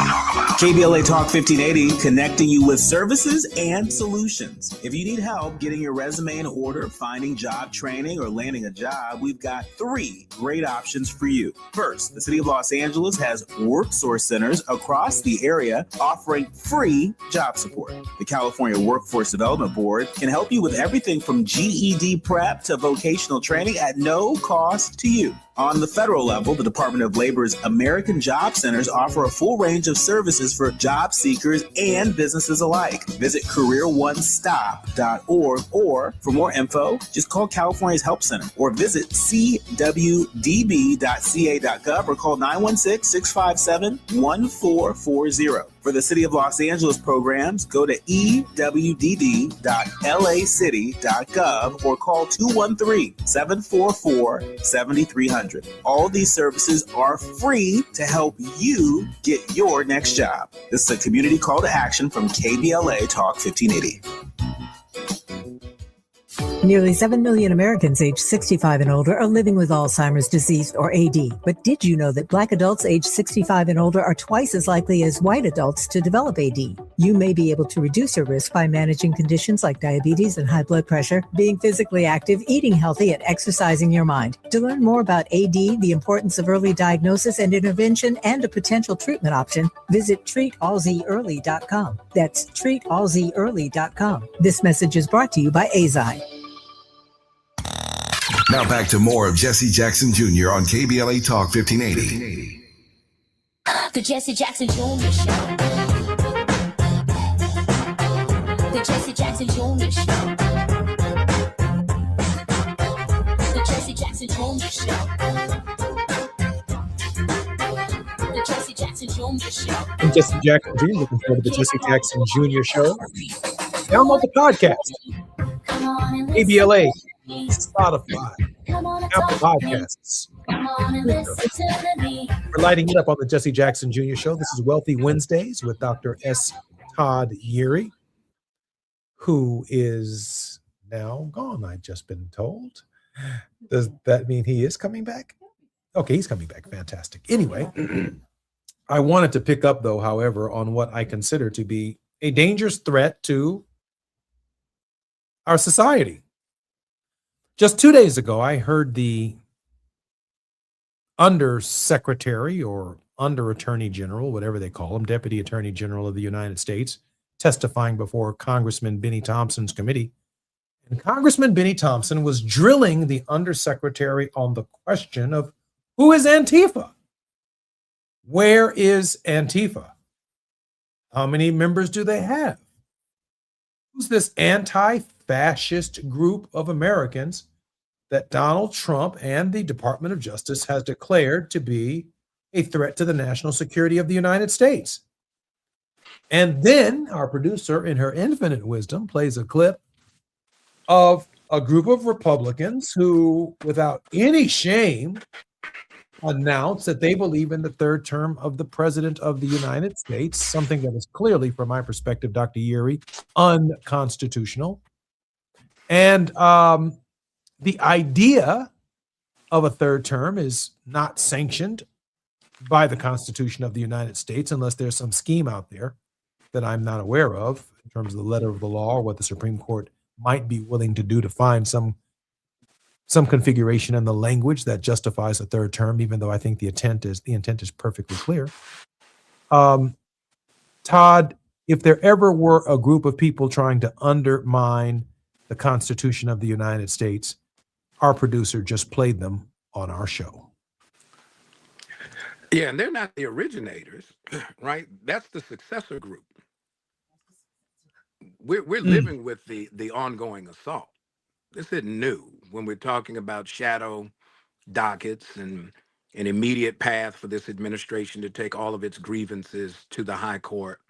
KBLA Talk 1580, connecting you with services and solutions. If you need help getting your resume in order, finding job training, or landing a job, we've got 3 great options for you. First, the City of Los Angeles has WorkSource centers across the area offering free job support. The California Workforce Development Board can help you with everything from GED prep to vocational training at no cost to you. On the federal level, the Department of Labor's American Job Centers offer a full range of services for job seekers and businesses alike. Visit careeronestop.org, or for more info, just call California's Help Center or visit cwdb.ca.gov or call 916-657-1440. For the City of Los Angeles programs, go to ewd.lacity.gov or call 213-744-7300. All these services are free to help you get your next job. This is a community call to action from KBLA Talk 1580. Nearly 7 million Americans aged 65 and older are living with Alzheimer's disease, or AD. But did you know that Black adults aged 65 and older are twice as likely as white adults to develop AD? You may be able to reduce your risk by managing conditions like diabetes and high blood pressure, being physically active, eating healthy, and exercising your mind. To learn more about AD, the importance of early diagnosis and intervention, and a potential treatment option, visit treatalzearly.com. That's treatalzearly.com. This message is brought to you by AZI. Now back to more of Jesse Jackson Jr. on KBLA Talk 1580. The Jesse Jackson Jr. Show. The Jesse Jackson Jr. Show. The Jesse Jackson Jr. Show. The Jesse Jackson Jr. Show. I'm Jesse Jackson Jr. Looking forward to the Jesse Jackson Jr. Show. Download the podcast. KBLA, Spotify, Apple Podcasts. We're lighting it up on the Jesse Jackson Jr. Show. This is Wealthy Wednesdays with Dr. S. Todd Yeary, who is now gone, I've just been told. Does that mean he is coming back? Okay, he's coming back. Fantastic. Anyway, I wanted to pick up, though, however, on what I consider to be a dangerous threat to our society. Just 2 days ago, I heard the Undersecretary or Under Attorney General, whatever they call him, Deputy Attorney General of the United States, testifying before Congressman Benny Thompson's committee. And Congressman Benny Thompson was drilling the Undersecretary on the question of who is Antifa? Where is Antifa? How many members do they have? Who's this anti-fascist group of Americans that Donald Trump and the Department of Justice has declared to be a threat to the national security of the United States? And then our producer, in her infinite wisdom, plays a clip of a group of Republicans who, without any shame, announced that they believe in the third term of the President of the United States, something that is clearly, from my perspective, Dr. Yeary, unconstitutional. And the idea of a third term is not sanctioned by the Constitution of the United States unless there's some scheme out there that I'm not aware of in terms of the letter of the law or what the Supreme Court might be willing to do to find some some configuration in the language that justifies a third term, even though I think the intent is perfectly clear. Todd, if there ever were a group of people trying to undermine the Constitution of the United States, our producer just played them on our show. Yeah, and they're not the originators, right? That's the successor group. We're living with the ongoing assault. This isn't new when we're talking about shadow dockets and an immediate path for this administration to take all of its grievances to the high court.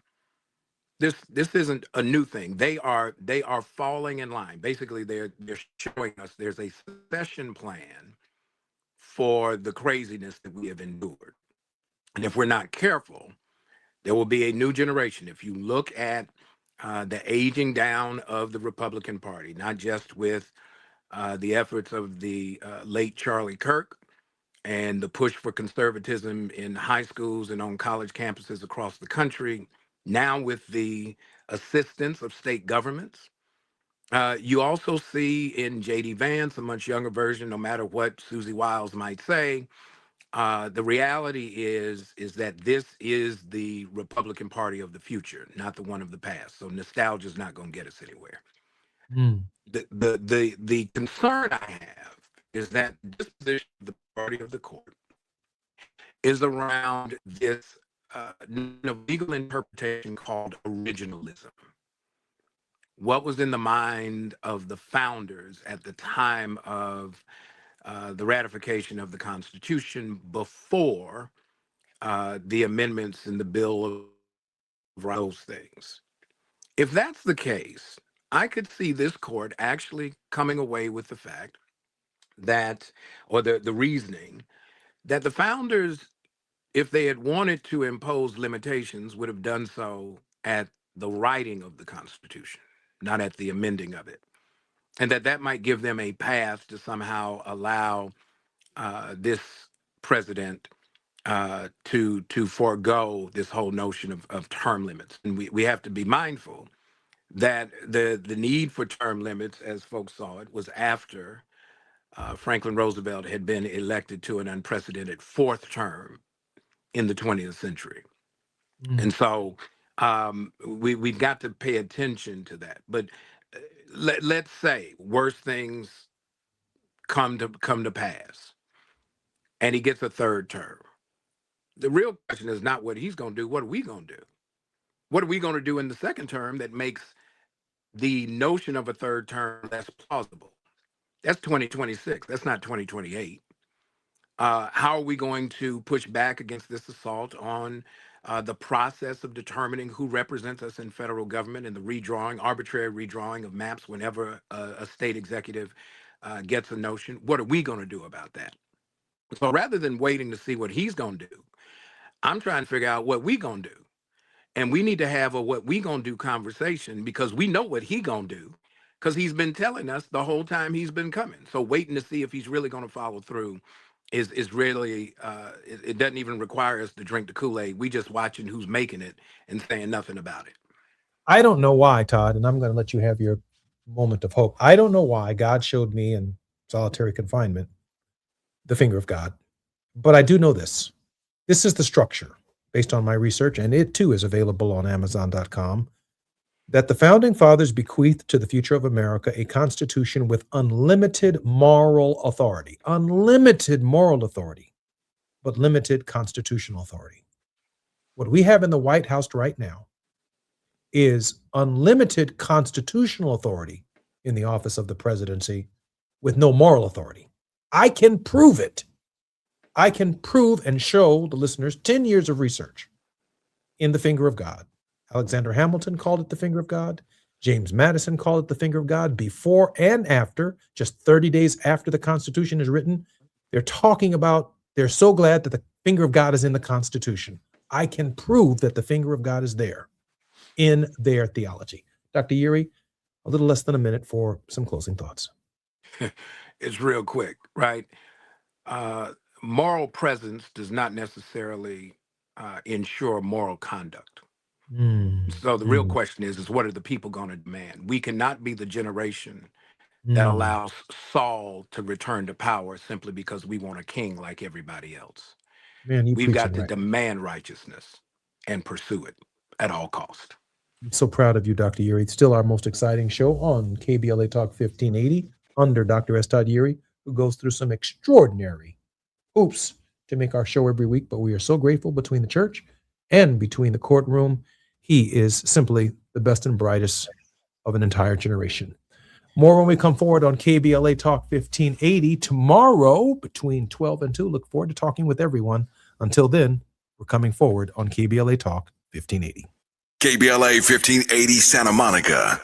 This isn't a new thing. They are falling in line. Basically, they're showing us there's a succession plan for the craziness that we have endured. And if we're not careful, there will be a new generation. If you look at the aging down of the Republican Party, not just with the efforts of the late Charlie Kirk and the push for conservatism in high schools and on college campuses across the country, now with the assistance of state governments, you also see in J.D. Vance, a much younger version, no matter what Susie Wiles might say, the reality is that this is the Republican Party of the future, not the one of the past. So nostalgia is not going to get us anywhere. The concern I have is that this position of the party of the court is around this legal interpretation called originalism. What was in the mind of the founders at the time of the ratification of the Constitution before the amendments in the Bill of those things? If that's the case, I could see this court actually coming away with the fact that, or the reasoning, that the founders, if they had wanted to impose limitations, would have done so at the writing of the Constitution, not at the amending of it. And that might give them a path to somehow allow this president to forego this whole notion of term limits. And we have to be mindful that the need for term limits, as folks saw it, was after Franklin Roosevelt had been elected to an unprecedented fourth term in the 20th century. And so we've got to pay attention to that. But let's say worse things come to pass and he gets a third term. The real question is not what he's going to do. What are we going to do? What are we going to do in the second term that makes the notion of a third term less plausible? That's 2026. That's not 2028. How are we going to push back against this assault on the process of determining who represents us in federal government and the arbitrary redrawing of maps whenever a state executive gets a notion? What are we going to do about that? So rather than waiting to see what he's going to do, I'm trying to figure out what we going to do. And we need to have a what we going to do conversation, because we know what he going to do, because he's been telling us the whole time he's been coming. So waiting to see if he's really going to follow through is really, it doesn't even require us to drink the Kool-Aid. We just watching who's making it and saying nothing about it. I don't know why, Todd, and I'm going to let you have your moment of hope. I don't know why God showed me in solitary confinement the finger of God, but I do know this. This is the structure based on my research, and it too is available on Amazon.com, that the Founding Fathers bequeathed to the future of America a constitution with unlimited moral authority, but limited constitutional authority. What we have in the White House right now is unlimited constitutional authority in the office of the presidency with no moral authority. I can prove it. I can prove and show the listeners 10 years of research in the finger of God. Alexander Hamilton called it the finger of God. James Madison called it the finger of God before and after, just 30 days after the Constitution is written. They're talking about, they're so glad that the finger of God is in the Constitution. I can prove that the finger of God is there in their theology. Dr. Yeary, a little less than a minute for some closing thoughts. It's real quick, right? Moral presence does not necessarily ensure moral conduct. So the real question is what are the people going to demand? We cannot be the generation that allows Saul to return to power simply because we want a king like everybody else. Man, you We've got preaching to right. demand righteousness and pursue it at all cost. I'm so proud of you, Dr. Uri. It's still our most exciting show on KBLA Talk 1580 under Dr. S. Todd Uri, who goes through some extraordinary hoops to make our show every week. But we are so grateful between the church and between the courtroom. He is simply the best and brightest of an entire generation. More when we come forward on KBLA Talk 1580 tomorrow between 12 and 2. Look forward to talking with everyone. Until then, we're coming forward on KBLA Talk 1580. KBLA 1580 Santa Monica.